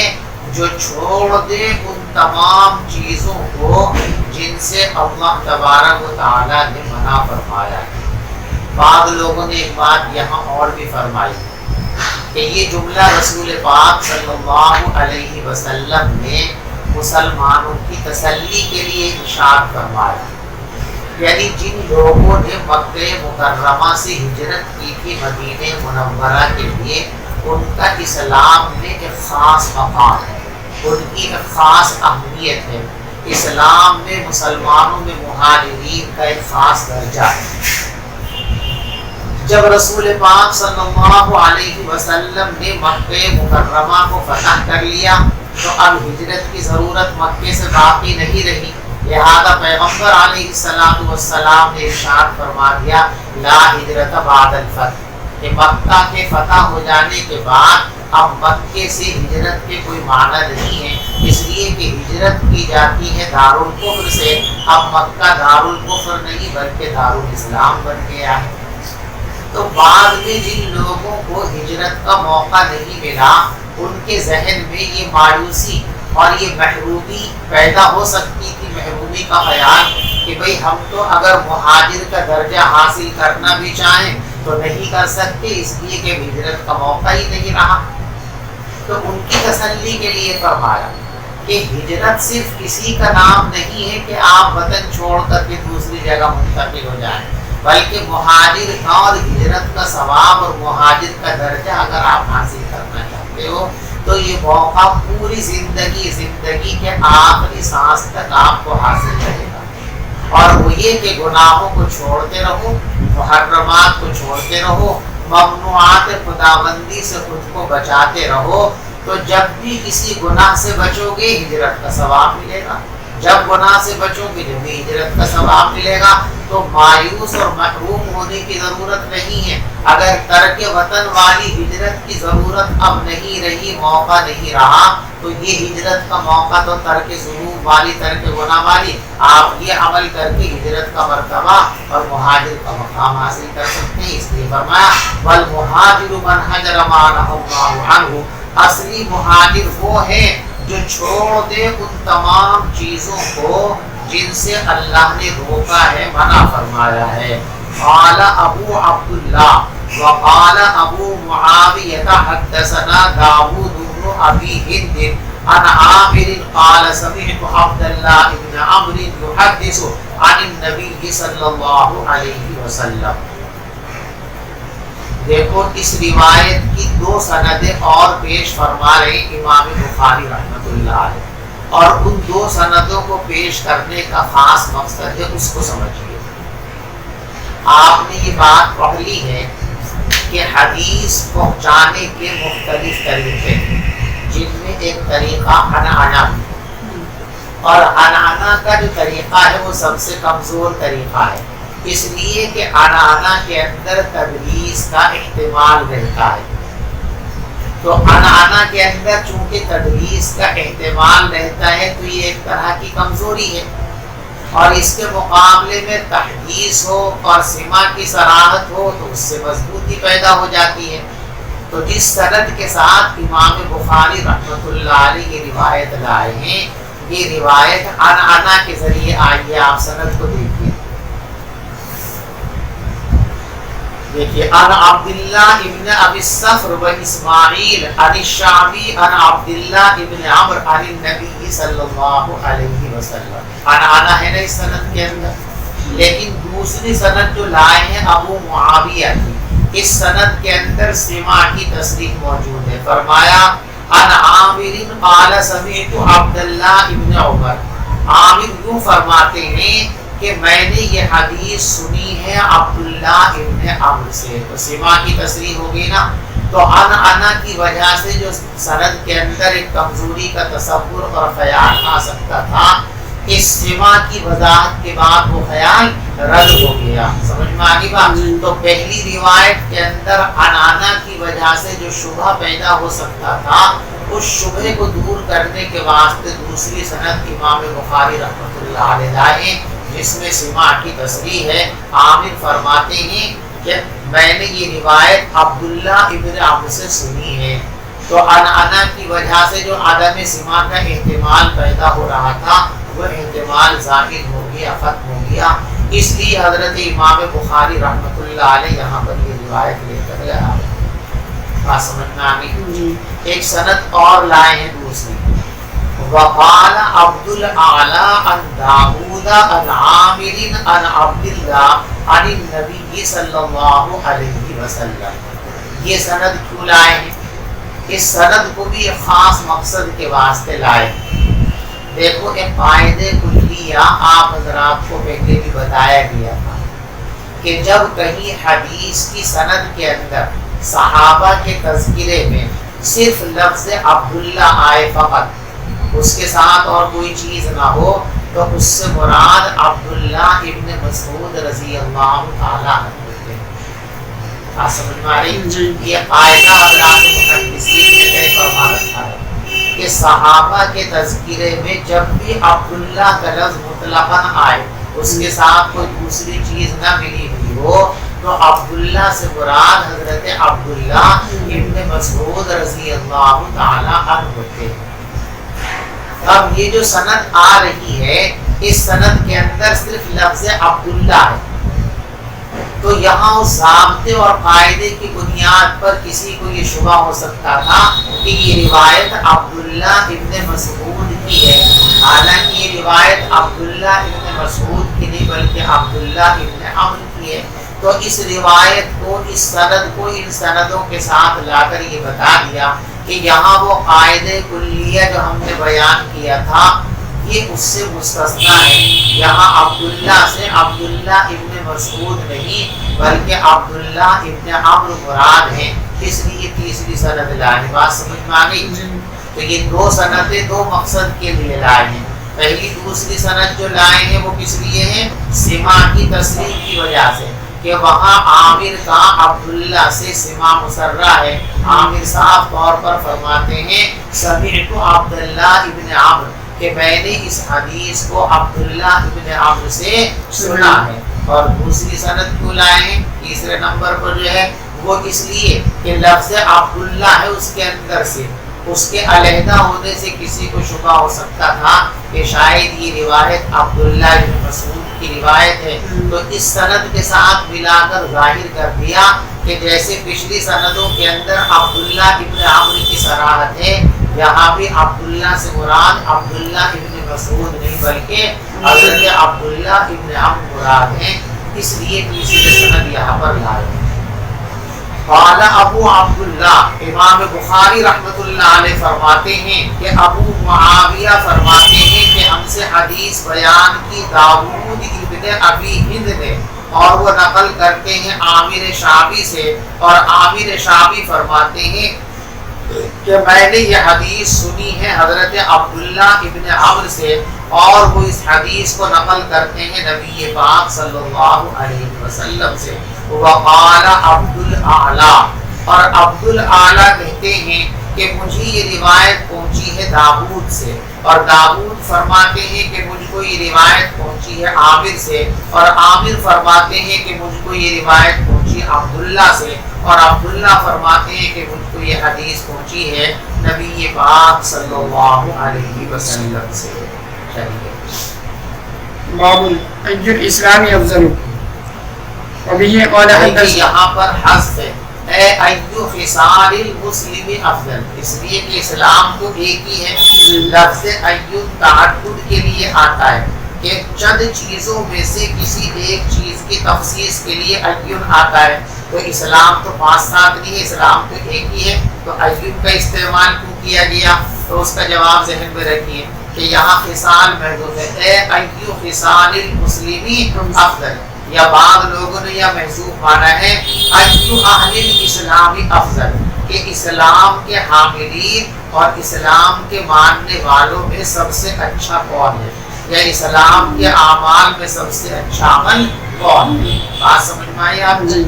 جو چھوڑ دے ان تمام چیزوں کو جن سے اللہ تبارک و تعالیٰ نے منع فرمایا ہے. بعض لوگوں نے ایک بات یہاں اور بھی فرمائی کہ یہ جملہ رسول پاک صلی اللہ علیہ وسلم نے مسلمانوں کی تسلی کے لیے ارشاد فرمایا. یعنی جن لوگوں نے مکہ مکرمہ سے ہجرت کی تھی مدینہ منورہ کے لیے، ان کا اسلام میں ایک خاص مقام ہے، ان کی ایک خاص اہمیت ہے. اسلام میں مسلمانوں میں مہاجرین کا ایک خاص درجہ ہے. جب رسول پاک صلی اللہ علیہ وسلم نے مکہ مکرمہ کو فتح کر لیا تو اب ہجرت کی ضرورت مکے سے باقی نہیں رہی. لہذا پیغمبر علیہ السلام نے ارشاد فرما دیا لا ہجرت بعد الفتح، کہ مکہ کے فتح ہو جانے کے بعد اب مکے سے ہجرت کے کوئی معنی نہیں ہے، اس لیے کہ ہجرت کی جاتی ہے دارالکفر سے. اب مکہ دارالکفر نہیں بلکہ دارالاسلام بن گیا ہے. تو بعد میں جن لوگوں کو ہجرت کا موقع نہیں ملا، ان کے ذہن میں یہ مایوسی اور یہ محرومی پیدا ہو سکتی تھی، محرومی کا خیال کہ بھئی ہم تو اگر مہاجر کا درجہ حاصل کرنا بھی چاہیں تو نہیں کر سکتے، اس لیے کہ ہجرت کا موقع ہی نہیں رہا. تو ان کی تسلی کے لیے فرمایا کہ ہجرت صرف کسی کا نام نہیں ہے کہ آپ وطن چھوڑ کر کے دوسری جگہ منتقل ہو جائیں، بلکہ مہاجر کا اور ہجرت کا ثواب اور مہاجر کا درجہ اگر آپ حاصل کرنا چاہتے ہو تو یہ موقع پوری زندگی کے آخری سانس تک آپ کو حاصل رہے گا. اور وہ یہ کہ گناہوں کو چھوڑتے رہو، محرمات کو چھوڑتے رہو، ممنوعات خداوندی سے خود کو بچاتے رہو. تو جب بھی کسی گناہ سے بچو گے ہجرت کا ثواب ملے گا، جب گناہ سے بچو گے جب ہجرت کا ثواب ملے گا. تو مایوس اور محروم ہونے کی ضرورت نہیں ہے. اگر ترک وطن والی ہجرت کی ضرورت اب نہیں رہی، موقع نہیں رہا، تو یہ ہجرت کا موقع تو ترک ذنوب والی، ترک گناہ والی، آپ یہ عمل کر کے ہجرت کا مرتبہ اور مہاجر کا مقام حاصل کر سکتے ہیں. اس لیے فرمایا والمہاجر من حجر ما نہی اللہ عنہ، اصلی مہاجر وہ ہے جو چھوڑ دے ان تمام چیزوں کو جن سے اللہ نے روکا ہے، منع فرمایا ہے. قال ابو عبداللہ وقال ابو معاویہ حدثنا داود بن ابی ہند عن عامر قال سمعت عبداللہ بن عمرو يحدث عن النبی صلی اللہ علیہ وسلم. دیکھو اس روایت کی دو سندیں اور پیش فرما رہے امام بخاری رحمۃ اللہ علیہ، اور ان دو سندوں کو پیش کرنے کا خاص مقصد ہے، اس کو سمجھیے. آپ نے یہ بات پڑھ لی ہے کہ حدیث پہنچانے کے مختلف طریقے ہیں، جن میں ایک طریقہ عنعنہ، اور عنعنہ کا جو طریقہ ہے وہ سب سے کمزور طریقہ ہے، اس لیے کہ عنعنہ کے اندر تدلیس کا احتمال رہتا ہے. تو عنعنہ کے اندر چونکہ تدلیس کا احتمال رہتا ہے تو یہ ایک طرح کی کمزوری ہے، اور اس کے مقابلے میں تحدیث ہو اور سماع کی صراحت ہو تو اس سے مضبوطی پیدا ہو جاتی ہے. تو جس سند کے ساتھ امام بخاری رحمۃ اللہ علیہ یہ روایت لائے ہیں، یہ روایت انا کے ذریعے آئی ہے۔ آپ سند کو دیکھیے، دیکھیے ان عبداللہ ابن ابی الصخر و اسماعیل عن الشعبی عن عبداللہ ابن عمر عن النبی صلی اللہ علیہ وسلم۔ انا ہے نا اس سند کے اندر، لیکن دوسری سند جو لائے ہیں ابو معاویہ کی، اس سند کے اندر سماع کی تصریح موجود ہے۔ فرمایا ان عامر قال سمعت عبداللہ ابن عمر، عامر یوں فرماتے ہیں کہ میں نے یہ حدیث سنی ہے عبداللہ ابن عمر سے۔ تو سماع کی تصریح ہوگی نا، تو انا کی وجہ سے جو سند کے اندر ایک کمزوری کا تصور اور خیال آ سکتا تھا، اس سماع کی وضاحت کے بعد وہ خیال رد ہو گیا۔ سمجھ میں آگی بات؟ تو پہلی روایت کے اندر انا کی وجہ سے جو شبہ پیدا ہو سکتا تھا، اس شبہ کو دور کرنے کے واسطے دوسری سند امام بخاری رحمۃ اللہ علیہ لائے، جس میں سماع کی تصریح ہے۔ عامر فرماتے ہیں کہ میں نے یہ روایت عبداللہ ابن عمر سے سنی ہے، تو انا کی وجہ سے جو عدم سماع کا احتمال پیدا ہو رہا تھا، وہ احتمال ظاہر ہو گیا، ختم ہو گیا۔ اس لیے حضرت امام بخاری رحمۃ اللہ علیہ یہاں پر یہ روایت لے کر گیا۔ بات سمجھ میں آ گئی؟ ایک سند اور لائے ہیں دوسری، وقال عبد الاعلی عن داؤد عن عامر عن عبداللہ عن النبی صلی اللہ علیہ وسلم۔ یہ سند کیوں لائے ہیں؟ اس سند کو بھی ایک خاص مقصد کے واسطے لائے ہیں۔ دیکھو ایک قاعدے کلیہ آپ حضرات کو پہلے بھی بتایا گیا تھا کہ جب کہیں حدیث کی سند کے اندر صحابہ کے تذکرے میں صرف لفظ عبداللہ آئے فقط، اس کے ساتھ اور کوئی چیز نہ ہو، تو اس سے مراد عبداللہ ابن مسعود رضی اللہ تعالیٰ عنہ ہوتے ہیں۔ آپ سمجھ میں آ رہی؟ یہ قاعدہ حضرات محدثین نے طے فرما رکھا ہے کہ صحابہ کے تذکرے میں جب بھی عبداللہ کا لفظ مطلقاً آئے، اس کے ساتھ کوئی دوسری چیز نہ ملی ہوئی ہو، تو عبداللہ سے مراد حضرت عبداللہ ابن مسعود رضی اللہ تعالیٰ عنہ ہوتے ہیں۔ اب یہ جو سند آ رہی ہے، اس سند کے اندر صرف لفظ عبداللہ ہے، تو یہاں اس ضابطے اور قاعدے کی بنیاد پر کسی کو یہ شبہ ہو سکتا تھا کہ یہ روایت عبداللہ ابن مسعود کی ہے، حالانکہ یہ روایت عبداللہ ابن مسعود کی نہیں بلکہ عبداللہ ابن عمر کی ہے۔ تو اس روایت کو، اس سند کو ان سندوں کے ساتھ لا کر یہ بتا دیا کہ یہاں وہ قاعدے کلیہ جو ہم نے بیان کیا تھا، یہ اس سے مستثنا ہے۔ یہاں عبداللہ سے عبداللہ ابن مسعود نہیں بلکہ عبداللہ ابن عمر مراد ہیں، اس لیے تیسری سند لائے۔ بات سمجھ میں آ گئی؟ تو یہ دو سندیں دو مقصد کے لیے لائے ہیں۔ پہلی دوسری سند جو لائے ہیں وہ کس لیے ہیں؟ سماع کی تصریح کی وجہ سے، کہ وہاں عامر کا عبداللہ سے سماع مسرہ ہے۔ عامر صاف طور پر فرماتے ہیں سمعت عبداللہ ابن عمر، کہ میں نے اس حدیث کو عبداللہ ابن عمر سے سنا ہے۔ اور دوسری سند کیوں لائے ہیں تیسرے نمبر پر جو ہے، وہ اس لیے کہ لفظ عبداللہ ہے اس کے اندر سے، اس کے علیحدہ ہونے سے کسی کو شبہ ہو سکتا تھا کہ شاید یہ روایت عبداللہ ابن مسعود کی روایت ہے، تو اس سند کے ساتھ ملا کر ظاہر کر دیا کہ جیسے پچھلی سندوں کے اندر عبداللہ ابن عمر کی صراحت ہے، یہاں بھی عبداللہ سے مراد عبداللہ ابن مسعود نہیں بلکہ حضرت عبداللہ ابن عمر مراد ہیں، اس لیے تیسری سند یہاں پر لائے۔ قال ابو عبداللہ، امام بخاری رحمۃ اللہ علیہ فرماتے ہیں کہ ابو معاویہ فرماتے ہیں کہ ہم سے حدیث بیان کی داؤد ابن ابی ہند نے، اور وہ نقل کرتے ہیں عامر شعبی سے، اور عامر شعبی فرماتے ہیں کہ میں نے یہ حدیث سنی ہے حضرت عبداللہ ابن عمر سے، اور وہ اس حدیث کو نقل کرتے ہیں نبی پاک صلی اللہ علیہ وسلم سے۔ وقال عبد الاعلی، اور عبد الاعلی کہتے ہیں کہ مجھے یہ روایت پہنچی ہے داؤد سے، اور داؤد فرماتے ہیں کہ مجھ کو یہ روایت پہنچی ہے عامر سے، اور عامر فرماتے ہیں کہ مجھ کو یہ روایت پہنچی عبداللہ سے، اور عبداللہ فرماتے ہیں کہ مجھ کو یہ حدیث پہنچی ہے نبی پاک صلی اللہ علیہ وسلم سے. چلیے باب ای الاسلام افضل وبه قال حدث. یہاں پر حذف ہے اے ایو خصال المسلم افضل، اس لیے کہ اسلام تو ایک ہی ہے. لفظ ایو تعدد کے لیے آتا ہے کہ چند چیزوں میں سے کسی ایک چیز کی تخصیص کے لیے ایو آتا ہے. تو اسلام تو 5-7 نہیں ہے، اسلام تو ایک ہی ہے. تو ایو کا استعمال کیوں کیا گیا؟ تو اس کا جواب ذہن میں رکھیے کہ یہاں خصال محذوف ہے. اے ایو خصال المسلم افضل، یا بعض لوگوں نے یہ محذوف مانا ہے ایو اہل الاسلام افضل، کہ اسلام کے حاملین اور اسلام کے ماننے والوں میں سب سے اچھا کون ہے، یا اسلام کے اعمال میں سب سے اچھا عمل کون ہے. بات سمجھ میں آئی آپ کو؟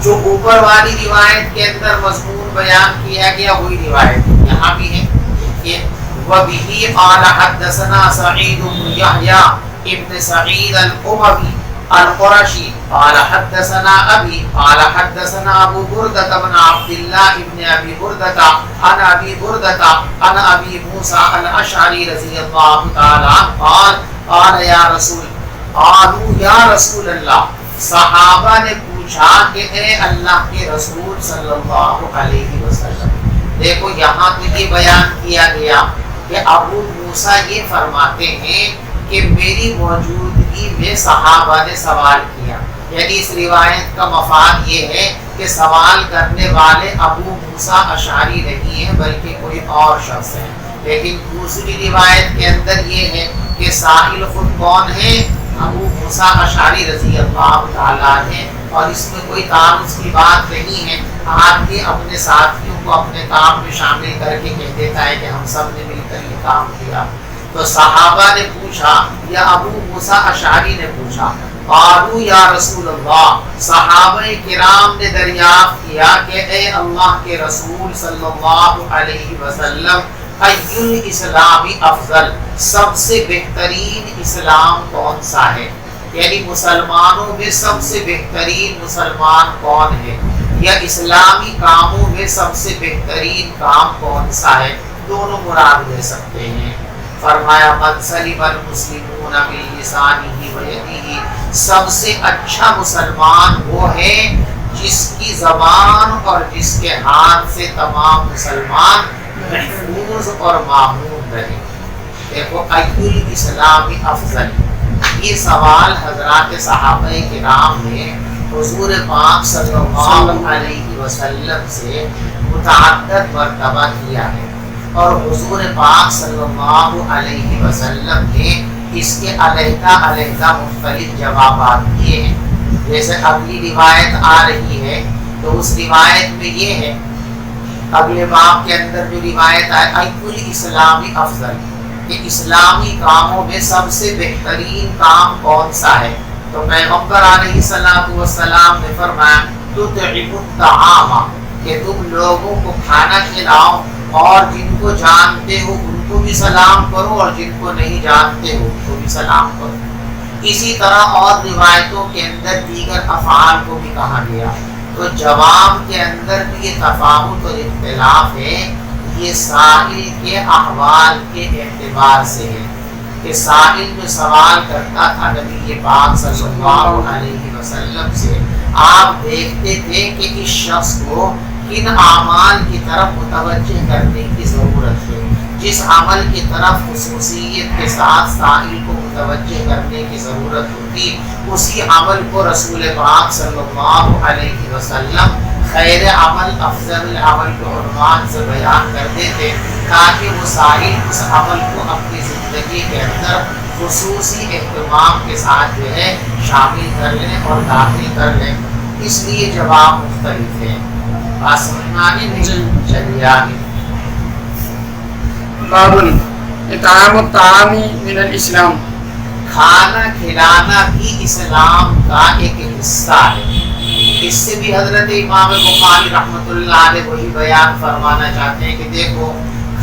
جو اوپر والی روایت کے اندر مضمون بیان کیا گیا وہی روایت یہاں بھی ہے. دیکھیے وَبِهِ قَالَ حَدَّثَنَا سَعِيدُ بْنُ يَحْيَىٰ ابن سعید القموی القرشی قال حدثنا ابی قال حدثنا ابو بردة بن عبد الله ابن ابی بردة عن ابی بردة عن ابی موسیٰ الاشعری رضی اللہ تعالی عنہ قال قال یا رسول قالوا یا رسول اللہ، صحابہ نے پوچھا کہ اے اللہ کے رسول صلی اللہ علیہ وسلم. دیکھو یہاں تو یہ بیان کیا گیا کہ ابو موسیٰ یہ فرماتے ہیں کہ میری موجودگی میں صحابہ نے سوال کیا. یعنی اس روایت کا مفاد یہ ہے کہ سوال کرنے والے ابو موسیٰ اشعری نہیں ہیں بلکہ کوئی اور شخص ہے. لیکن دوسری روایت کے اندر یہ ہے کہ سائل خود کون ہے؟ ابو موسیٰ اشعری رضی اللہ تعالیٰ عنہ. اور اس میں کوئی تعارض کی بات نہیں ہے. آدمی اپنے ساتھیوں کو اپنے کام میں شامل کر کے کہہ دیتا ہے کہ ہم سب نے مل کر یہ کام کیا. تو صحابہ نے پوچھا یا ابو موسیٰ اشعری نے پوچھا قالوا یا رسول اللہ، صحابہ کرام نے دریافت کیا کہ اے اللہ کے رسول صلی اللہ علیہ وسلم ای الاسلام افضل، سب سے بہترین اسلام کون سا ہے؟ یعنی مسلمانوں میں سب سے بہترین مسلمان کون ہے، یا اسلامی کاموں میں سب سے بہترین کام کون سا ہے؟ دونوں مراد لے سکتے ہیں. فرمایا من سلم المسلمون من لسانہ و یدہ، سب سے اچھا مسلمان وہ ہے جس کی زبان اور جس کے ہاتھ سے تمام مسلمان محفوظ اور معمون رہے. دیکھو ای الاسلام افضل، یہ سوال حضرات صحابہ کرام نے حضور پاک صلی اللہ علیہ وسلم سے متعدد مرتبہ کیا ہے، اور حضور پاک صلی اللہ علیہ وسلم نے اس کے علیحدہ علیحدہ مختلف جوابات دیے ہیں. جیسے اگلی روایت آ رہی ہے تو اس روایت میں یہ ہے، اگلے باب کے اندر جو روایت ہے ای الاسلام افضل، کہ اسلامی کاموں میں سب سے بہترین کام کون سا ہے؟ تو پیغمبر علیہ السلام نے فرمایا تطعم الطعام، کہ تم لوگوں کو کھانا کھلاؤ اور جن کو جانتے ہو ان کو بھی سلام کرو اور جن کو نہیں جانتے ہو ان کو بھی سلام کرو. اسی طرح اور روایتوں کے اندر دیگر افعال کو بھی کہا گیا. تو جواب کے اندر بھی یہ تفاوت اور اختلاف ہے، یہ سائل کے احوال کے اعتبار سے ہے کہ سائل جو سوال کرتا تھا نبی پاک صلی اللہ علیہ وسلم سے، آپ دیکھتے تھے کہ اس شخص کو کن اعمال کی طرف متوجہ کرنے کی ضرورت ہے. جس عمل کی طرف خصوصیت کے ساتھ سائل کو متوجہ کرنے کی ضرورت ہوتی، اسی عمل کو رسول پاک صلی اللہ علیہ وسلم خیر عمل افضل العمل کے عنوان سے بیان کرتے تھے، تاکہ وہ سائل اس عمل کو اپنی زندگی کے اندر خصوصی اہتمام کے ساتھ جو ہے شامل کر لیں اور داخل کر لیں. اس لیے جواب مختلف ہے. بات سمجھ میں آگے نہیں؟ چلیے آگے. باب اطعام الطعام من الاسلام، کھانا کھلانا بھی اسلام کا ایک حصہ ہے. اس سے بھی حضرت امام بخاری رحمۃ اللہ علیہ وہی بیان فرمانا چاہتے ہیں کہ دیکھو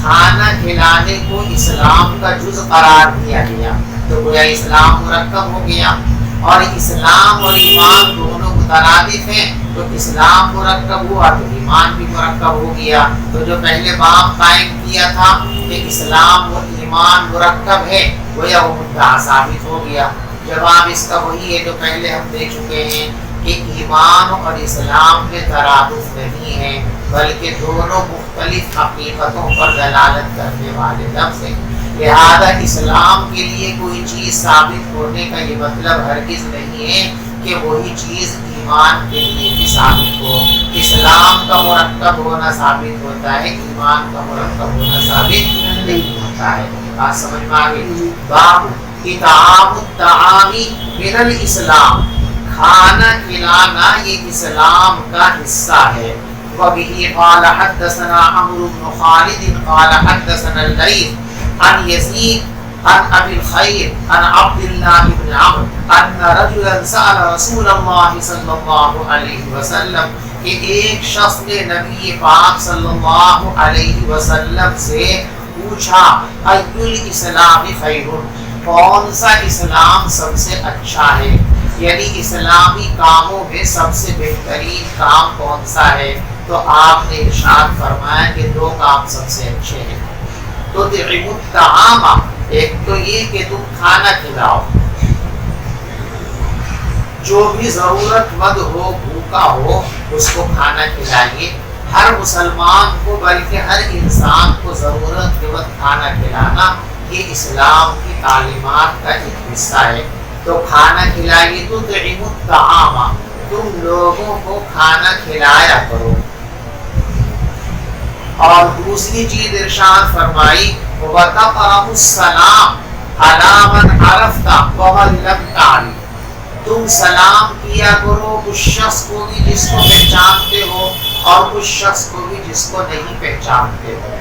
کھانا کھلانے کو اسلام کا جز قرار دیا گیا تو گویا اسلام مرکب ہو گیا، اور اسلام اور ایمان دونوں کو مترادف ہیں تو اسلام مرکب ہوا تو ایمان بھی مرکب ہو گیا. تو جو پہلے باب قائم کیا تھا کہ اسلام و ایمان مرکب ہے گویا وہ مدعا ثابت ہو گیا. جواب اس کا وہی ہے جو پہلے ہم دیکھ چکے ہیں کہ ایمان اور اسلام میں ترادف نہیں ہے بلکہ دونوں مختلف حقیقتوں پر دلالت کرنے والے لفظ ہیں. لہذا اسلام کے لیے کوئی چیز ثابت ہونے کا یہ مطلب ہرگز نہیں ہے کہ وہی چیز ایمان کے لیے بھی ثابت ہو. اسلام کا مرکب ہونا ثابت ہوتا ہے, ایمان کا مرکب ہونا ثابت نہیں ہوتا ہے. بات سمجھ میں آ گئی. باب اطعام الطعام من الاسلام, کھانا کھلانا یہ اسلام کا حصہ ہے. وبه قال حدثنا عمرو بن خالد قال حدثنا الليث عن يزيد عن ابي الخير عن عبد الله بن عمرو ان رجلا سأل رسول الله صلى الله عليه وسلم کہ ایک شخص نے نبی پاک صلی اللہ علیہ وسلم سے پوچھا ای الاسلام خیر, کون سا اسلام سب سے اچھا ہے, یعنی اسلامی کاموں میں سب سے بہترین کام کون سا ہے. تو آپ نے ارشاد فرمایا کہ دو کام سب سے اچھے ہیں. تو تطعم الطعام, ایک تو یہ کہ تم کھانا کھلاؤ, جو بھی ضرورت مند ہو بھوکا ہو اس کو کھانا کھلائیے. ہر مسلمان کو بلکہ ہر انسان کو ضرورت کے وقت کھانا کھلانا یہ اسلام کی تعلیمات کا ایک حصہ ہے. تو کھانا کھلائیے. تو تطعم الطعام, تم لوگوں کو کھانا کھلایا کرو. اور دوسری چیز ارشاد فرمائی وَتَقْرَأُ السَّلَامَ عَلَىٰ مَنْ عَرَفْتَ وَمَن لَّمْ تَعْرِفْ, تم سلام کیا کرو اس شخص کو بھی جس کو پہچانتے ہو اور اس شخص کو بھی جس کو نہیں پہچانتے ہو.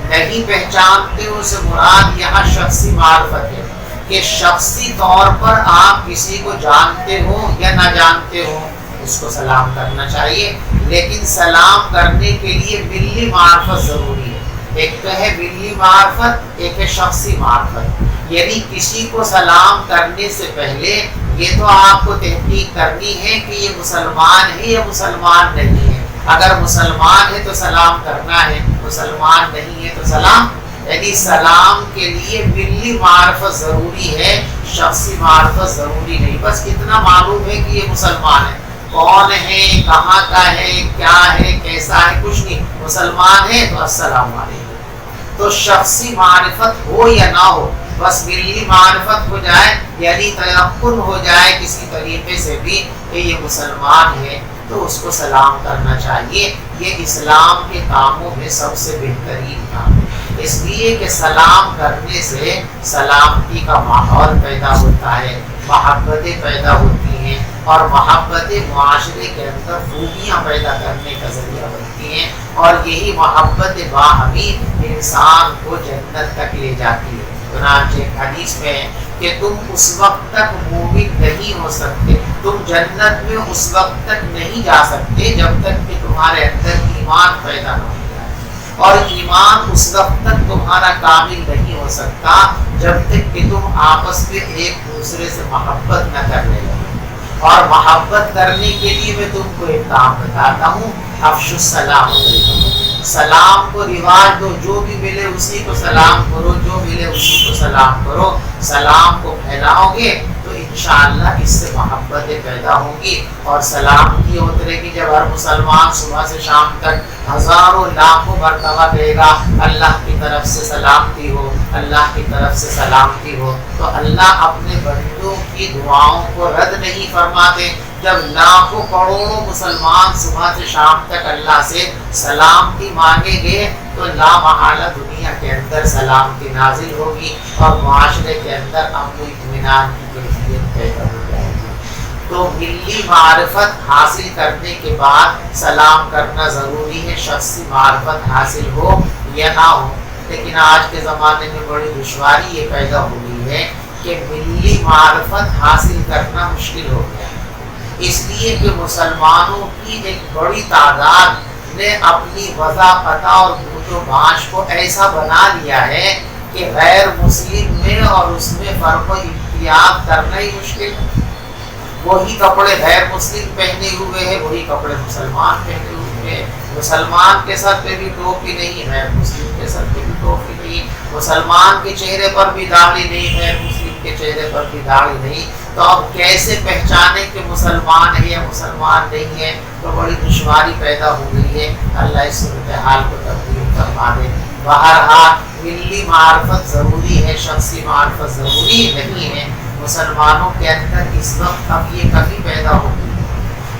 نہیں پہچانتے ہو سے مراد یہاں شخصی معرفت ہے کہ شخصی طور پر آپ کسی کو جانتے ہو یا نہ جانتے ہو اس کو سلام کرنا چاہیے. لیکن سلام کرنے کے لیے ملی معرفت ضروری ہے. ایک تو ہے ملی معرفت, ایک ہے شخصی معرفت. یعنی کسی کو سلام کرنے سے پہلے یہ تو آپ کو تحقیق کرنی ہے کہ یہ مسلمان ہے یا مسلمان نہیں ہے. اگر مسلمان ہے تو سلام کرنا ہے, مسلمان نہیں ہے تو سلام. یعنی سلام کے لیے ملی معرفت ضروری ہے, شخصی معرفت ضروری نہیں. بس اتنا معلوم ہے کہ یہ مسلمان ہے, کون ہے, کہاں کا ہے, کیا ہے, کیسا ہے, کچھ نہیں. مسلمان ہے تو السلام علیکم. تو شخصی معرفت ہو یا نہ ہو, بس ملی معرفت ہو جائے, یعنی تیقن ہو جائے کسی طریقے سے بھی کہ یہ مسلمان ہے تو اس کو سلام کرنا چاہیے. یہ اسلام کے کاموں میں سب سے بہترین کام ہے, اس لیے کہ سلام کرنے سے سلامتی کا ماحول پیدا ہوتا ہے, محبتیں پیدا ہوتی ہیں, اور محبتیں معاشرے کے اندر خوبیاں پیدا کرنے کا ذریعہ بنتی ہیں, اور یہی محبت باہمی انسان کو جنت تک لے جاتی ہے. چنانچہ حدیث میں ہے کہ تم اس وقت تک مومن نہیں ہو سکتے, تم جنت میں اس وقت تک نہیں جا سکتے جب تک کہ تمہارے اندر ایمان پیدا نہ ہو جائے, اور ایمان اس وقت تک تمہارا کامل نہیں ہو سکتا جب تک کہ تم آپس میں ایک دوسرے سے محبت نہ کرنے لگے. اور محبت کرنے کے لیے میں تم کو ایک کام بتاتا ہوں, افشوا السلام علیکم. سلام کو رواج دو, جو بھی ملے اسی کو سلام کرو, جو ملے اسی کو سلام کرو. سلام کو پھیلاؤ گے تو انشاءاللہ اس سے محبتیں پیدا ہوں گی, اور سلامتی اترے گی. جب ہر مسلمان صبح سے شام تک ہزاروں لاکھوں مرتبہ کہے گا اللہ کی طرف سے سلامتی ہو, اللہ کی طرف سے سلامتی ہو, تو اللہ اپنے بندوں کی دعاؤں کو رد نہیں فرماتے. جب لاکھوں کروڑوں مسلمان صبح سے شام تک اللہ سے سلامتی مانگیں گے تو لا محالہ دنیا کے اندر سلامتی نازل ہوگی, اور معاشرے کے اندر امن و اطمینان کی کیفیت پیدا ہو جائے گی. تو ملی معرفت حاصل کرنے کے بعد سلام کرنا ضروری ہے, شخصی معرفت حاصل ہو یا نہ ہو. لیکن آج کے زمانے میں بڑی دشواری یہ پیدا ہو گئی ہے کہ ملی معرفت حاصل کرنا مشکل ہو گیا, اس لیے کہ مسلمانوں کی ایک بڑی تعداد نے اپنی وضع پتہ اور بوجھ و باش کو ایسا بنا لیا ہے کہ غیر مسلم میں اور اس میں فرق و امتیاز کرنا ہی مشکل ہے. وہی کپڑے غیر مسلم پہنے ہوئے ہیں، وہی کپڑے مسلمان پہنے ہوئے ہیں۔ مسلمان کے سر پہ بھی ٹوپی نہیں ہے، مسلم کے سر پہ بھی ٹوپی نہیں، مسلمان کے چہرے پر بھی داڑھی نہیں ہے، مسلم کے چہرے پر بھی داڑھی نہیں۔ تو اب کیسے پہچانے کہ مسلمان ہے یا مسلمان نہیں ہے؟ تو بڑی دشواری پیدا ہو گئی ہے۔ اللہ اس صورتحال کو تبدیل فرما دے۔ بہرحال ملی معرفت ضروری ہے، شخصی معرفت ضروری نہیں ہے۔ مسلمانوں کے اندر اس وقت اب یہ کمی پیدا ہوگی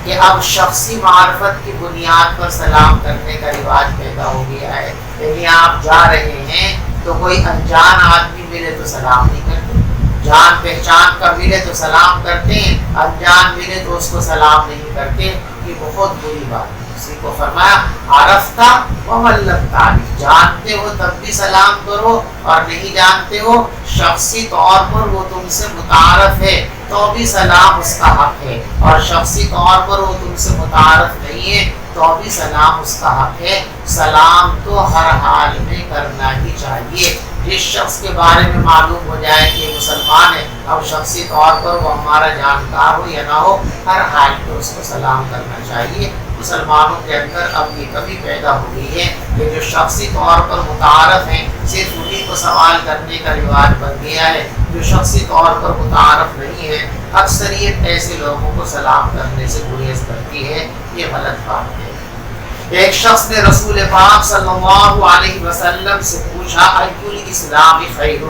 کہ اب شخصی معرفت کی بنیاد پر سلام کرنے کا رواج پیدا ہو گیا ہے۔ یعنی آپ جا رہے ہیں تو کوئی انجان آدمی ملے تو سلام نہیں کرتے، جان پہچان کا ملے تو سلام کرتے ہیں، انجان ملے تو اس کو سلام نہیں کرتے۔ یہ بہت بری بات ہے۔ اسی کو فرمایا عرفتہ ومن لم تعرف، جانتے ہو تب بھی سلام کرو اور نہیں جانتے ہو شخصی طور پر وہ تم سے متعارف ہے تو بھی سلام اس کا حق ہے، اور شخصی طور پر وہ تم سے متعارف نہیں ہے تو بھی سلام اس کا حق ہے۔ سلام تو ہر حال میں کرنا ہی چاہیے۔ جس شخص کے بارے میں معلوم ہو جائے کہ مسلمان ہے، اب شخصی طور پر وہ ہمارا جانکار ہو یا نہ ہو، ہر حال میں اس کو سلام کرنا چاہیے۔ مسلمانوں کے اندر اب یہ کمی پیدا ہو گئی ہے کہ جو شخصی طور پر متعارف ہیں صرف انہیں کو سوال کرنے کا رواج بن گیا ہے، جو شخصی طور پر متعارف نہیں ہے اکثریت ایسے لوگوں کو سلام کرنے سے گریز کرتی ہے۔ یہ غلط بات ہے۔ ایک شخص نے رسول پاک صلی اللہ علیہ وسلم سے پوچھا ایُّ الاسلام خیر،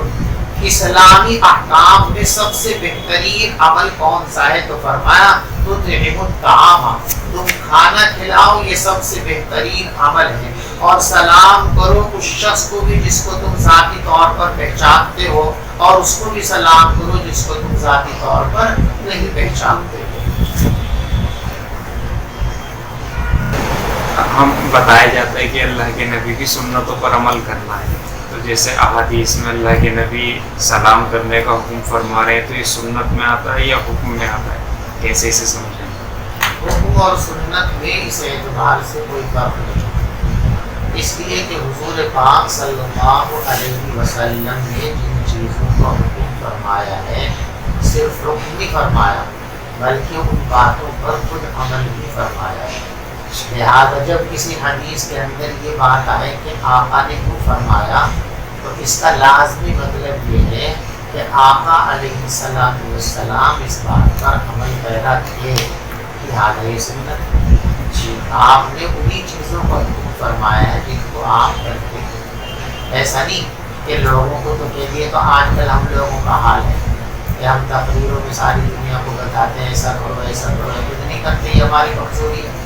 اسلامی احکام میں سب سے بہترین عمل کون سا ہے؟ تو فرمایا تطعم الطعام، تم کھانا کھلاؤ، یہ سب سے بہترین عمل ہے، اور سلام کرو اس شخص کو بھی جس کو تم ذاتی طور پر پہچانتے ہو، اور اس کو بھی سلام کرو جس کو تم ذاتی طور پر نہیں پہچانتے ہو۔ ہم بتایا جاتا ہے کہ اللہ کے نبی کی سنتوں پر عمل کرنا ہے، تو جیسے احادیث میں اللہ کے نبی سلام کرنے کا حکم فرما رہے ہیں، تو یہ سنت میں آتا ہے یا حکم میں آتا ہے؟ کیسے اسے سمجھیں؟ حکم اور سنت میں اس اعتبار سے کوئی فرق نہیں، اس لیے کہ حضور پاک صلی اللہ علیہ وسلم نے جن چیزوں کا حکم فرمایا ہے صرف حکم نہیں فرمایا بلکہ ان باتوں پر خود عمل بھی فرمایا ہے۔ لہٰذا جب کسی حدیث کے اندر یہ بات آئے کہ آقا نے کیوں فرمایا، تو اس کا لازمی مطلب یہ ہے کہ آقا علیہ السلام اس بات پر عمل پیدا کیے، لہٰذا یہ سنت۔ آپ نے انہی چیزوں پر حکم فرمایا ہے جن کو آپ کرتے ہیں۔ ایسا نہیں کہ لوگوں کو تو کہہ دیے، تو آج کل ہم لوگوں کا حال ہے کہ ہم تقریروں میں ساری دنیا کو بتاتے ہیں ایسا کرو ایسا کرو، کچھ نہیں کرتے، یہ ہماری کمزوری ہے۔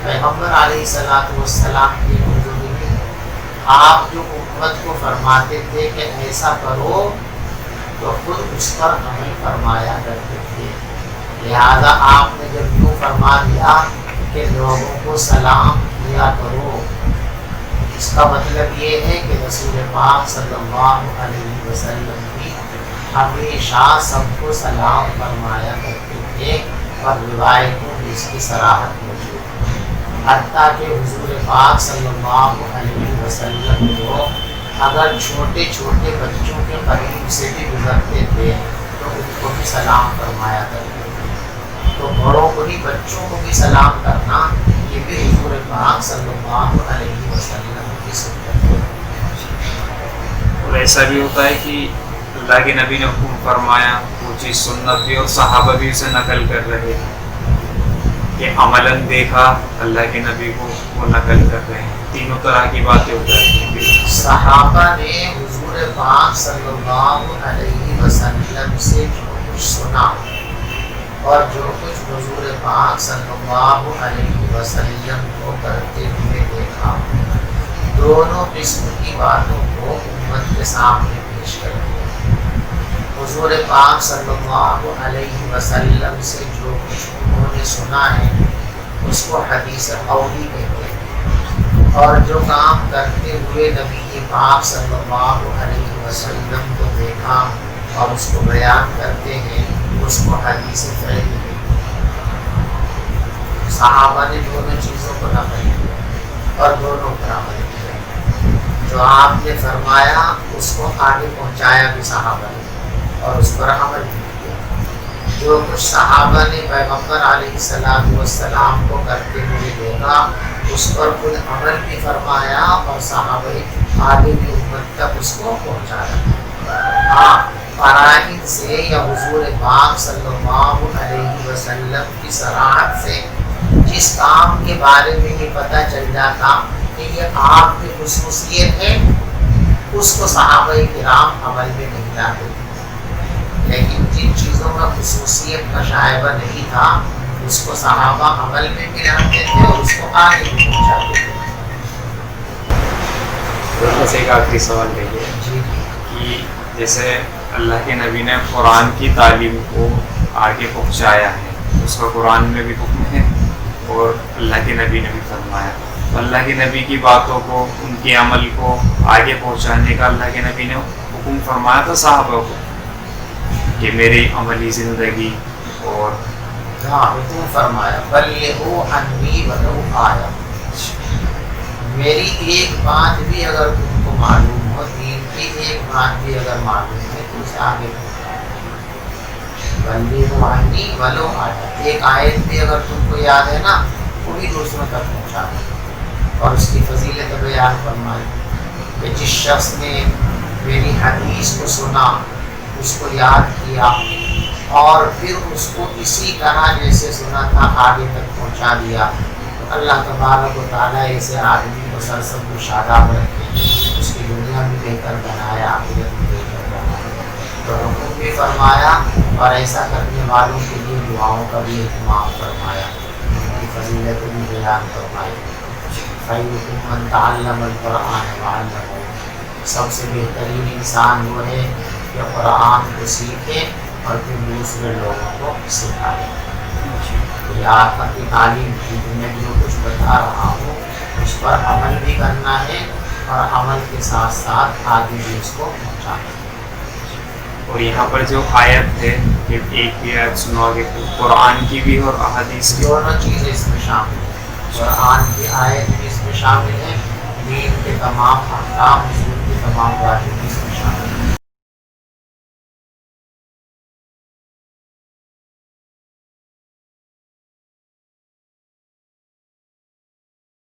پیغمبر علیہ السلام کی کمزوری نہیں، آپ جو امت کو فرماتے تھے کہ ایسا کرو تو خود اس پر عمل فرمایا کرتے تھے۔ لہذا آپ نے جب یوں فرما دیا کہ لوگوں کو سلام کیا کرو، اس کا مطلب یہ ہے کہ رسول پاک صلی اللہ علیہ وسلم بھی ہمیشہ سب کو سلام فرمایا کرتے تھے، اور روایتوں میں اس کی صراحت موجود ہے۔ حتیٰ کہ حضور پاک صلی اللہ علیہ وسلم کو اگر چھوٹے چھوٹے بچوں کے قریب سے بھی گزرتے تھے تو ان کو بھی سلام فرمایا کرتے تھے۔ تو بڑوں کو بھی بچوں کو بھی سلام کرنا یہ بھی حضور پاک صلی اللہ علیہ وسلم کی سنت ہے۔ اور ایسا بھی ہوتا ہے کہ اللہ کے نبی نے حکم فرمایا وہ چیز سنت بھی، اور صحابہ بھی اسے نقل کر رہے ہیں کہ عملاً دیکھا اللہ کے نبی کو وہ نقل کر رہے ہیں۔ تینوں طرح کی باتیں ہو جاتی ہیں۔ صحابہ نے حضور پاک صلی اللہ علیہ وسلم سے جو کچھ سنا اور جو کچھ حضور پاک صلی اللہ علیہ وسلم کو کرتے ہوئے دیکھا، دونوں قسم کی باتوں کو امت کے سامنے پیش کر دیا۔ حضور پاک صلی اللہ علیہ وسلم سے جو کچھ انہوں نے سنا ہے اس کو حدیث قولی کہتے ہیں، اور جو کام کرتے ہوئے نبی پاک صلی اللہ علیہ وسلم کو دیکھا اور اس کو بیان کرتے ہیں اس کو حدیث فعلی کہتے ہیں۔ صحابہ نے دونوں چیزوں کو نقل کیا اور دونوں پر عمل کیا۔ جو آپ نے فرمایا اس کو آگے پہنچایا بھی صحابہ نے اور اس پر عمل بھی کیا۔ جو کچھ صحابہ نے پیغمبر علیہ السلام کو کرتے ہوئے دیکھا اس پر خود عمل بھی فرمایا اور صحابہ آگے بھی امت تک اس کو پہنچایا. ہاں فرائض سے یا حضور پاک صلی اللہ علیہ وسلم کی صراحت سے جس کام کے بارے میں یہ پتہ چل جاتا کہ یہ آپ کی خصوصیت ہے اس کو صحابہ کرام عمل میں نہیں لاتے. لیکن جن چیزوں میں خصوصیت کا شائبہ نہیں تھا اس کو صحابہ عمل میں بھی لاتے تھے اور اس کو آگے بھی پہنچاتے تھے. بس ایک آخری سوال ہے جی کہ جیسے اللہ کے نبی نے قرآن کی تعلیم کو آگے پہنچایا ہے، اس کا قرآن میں بھی حکم ہے اور اللہ کے نبی نے بھی فرمایا، تو اللہ کے نبی کی باتوں کو، ان کے عمل کو آگے پہنچانے کا اللہ کے نبی نے حکم فرمایا تھا صحابہ کو کہ میری عملی زندگی اور حکم فرمایا بلغوا عنی ولو آیا. میری ایک بات بھی اگر تم کو معلوم ہو، دین کی ایک بات بھی اگر معلوم ہے تو اسے آگے بلغوا عنی ولو آیا. ایک آیت بھی اگر تم کو یاد ہے نا وہ بھی دوسروں تک پہنچا دو اور اس کی فضیلت بیان فرمائی کہ جس شخص نے میری حدیث کو سنا، اس کو یاد کیا اور پھر اس کو اسی طرح جیسے سنا تھا آگے تک پہنچا دیا، تو اللہ تبارک و تعالیٰ ایسے آدمی کو سرسبز و شاداب رکھے، اس کی دنیا بھی بہتر بنایا، آخرت بھی بہتر بنایا. تو حکم بھی فرمایا اور ایسا کرنے والوں کے لیے دعاؤں کا بھی اہتمام فرمایا، ان کی فضیلت بھی بیان فرمائی. خیرکم من تعلم القرآن وعلمہ، سب سے بہترین انسان وہ ہے کہ قرآن کو سیکھے اور پھر دوسرے لوگوں کو سکھائے. یہ آپ کی تعلیم کی میں جو کچھ بتا رہا ہوں اس پر عمل بھی کرنا ہے اور عمل کے ساتھ ساتھ آگے بھی اس کو پہنچانا ہے. اور یہاں پر جو آیت ہے کہ ایک بھی آیت سنو گے قرآن کی بھی اور احادیث کی، دونوں چیزیں اس میں شامل ہیں. قرآن کی آیت بھی اس میں شامل ہے، دین کے تمام احکام، حضور کی تمام باتیں بھی اس میں شامل ہیں.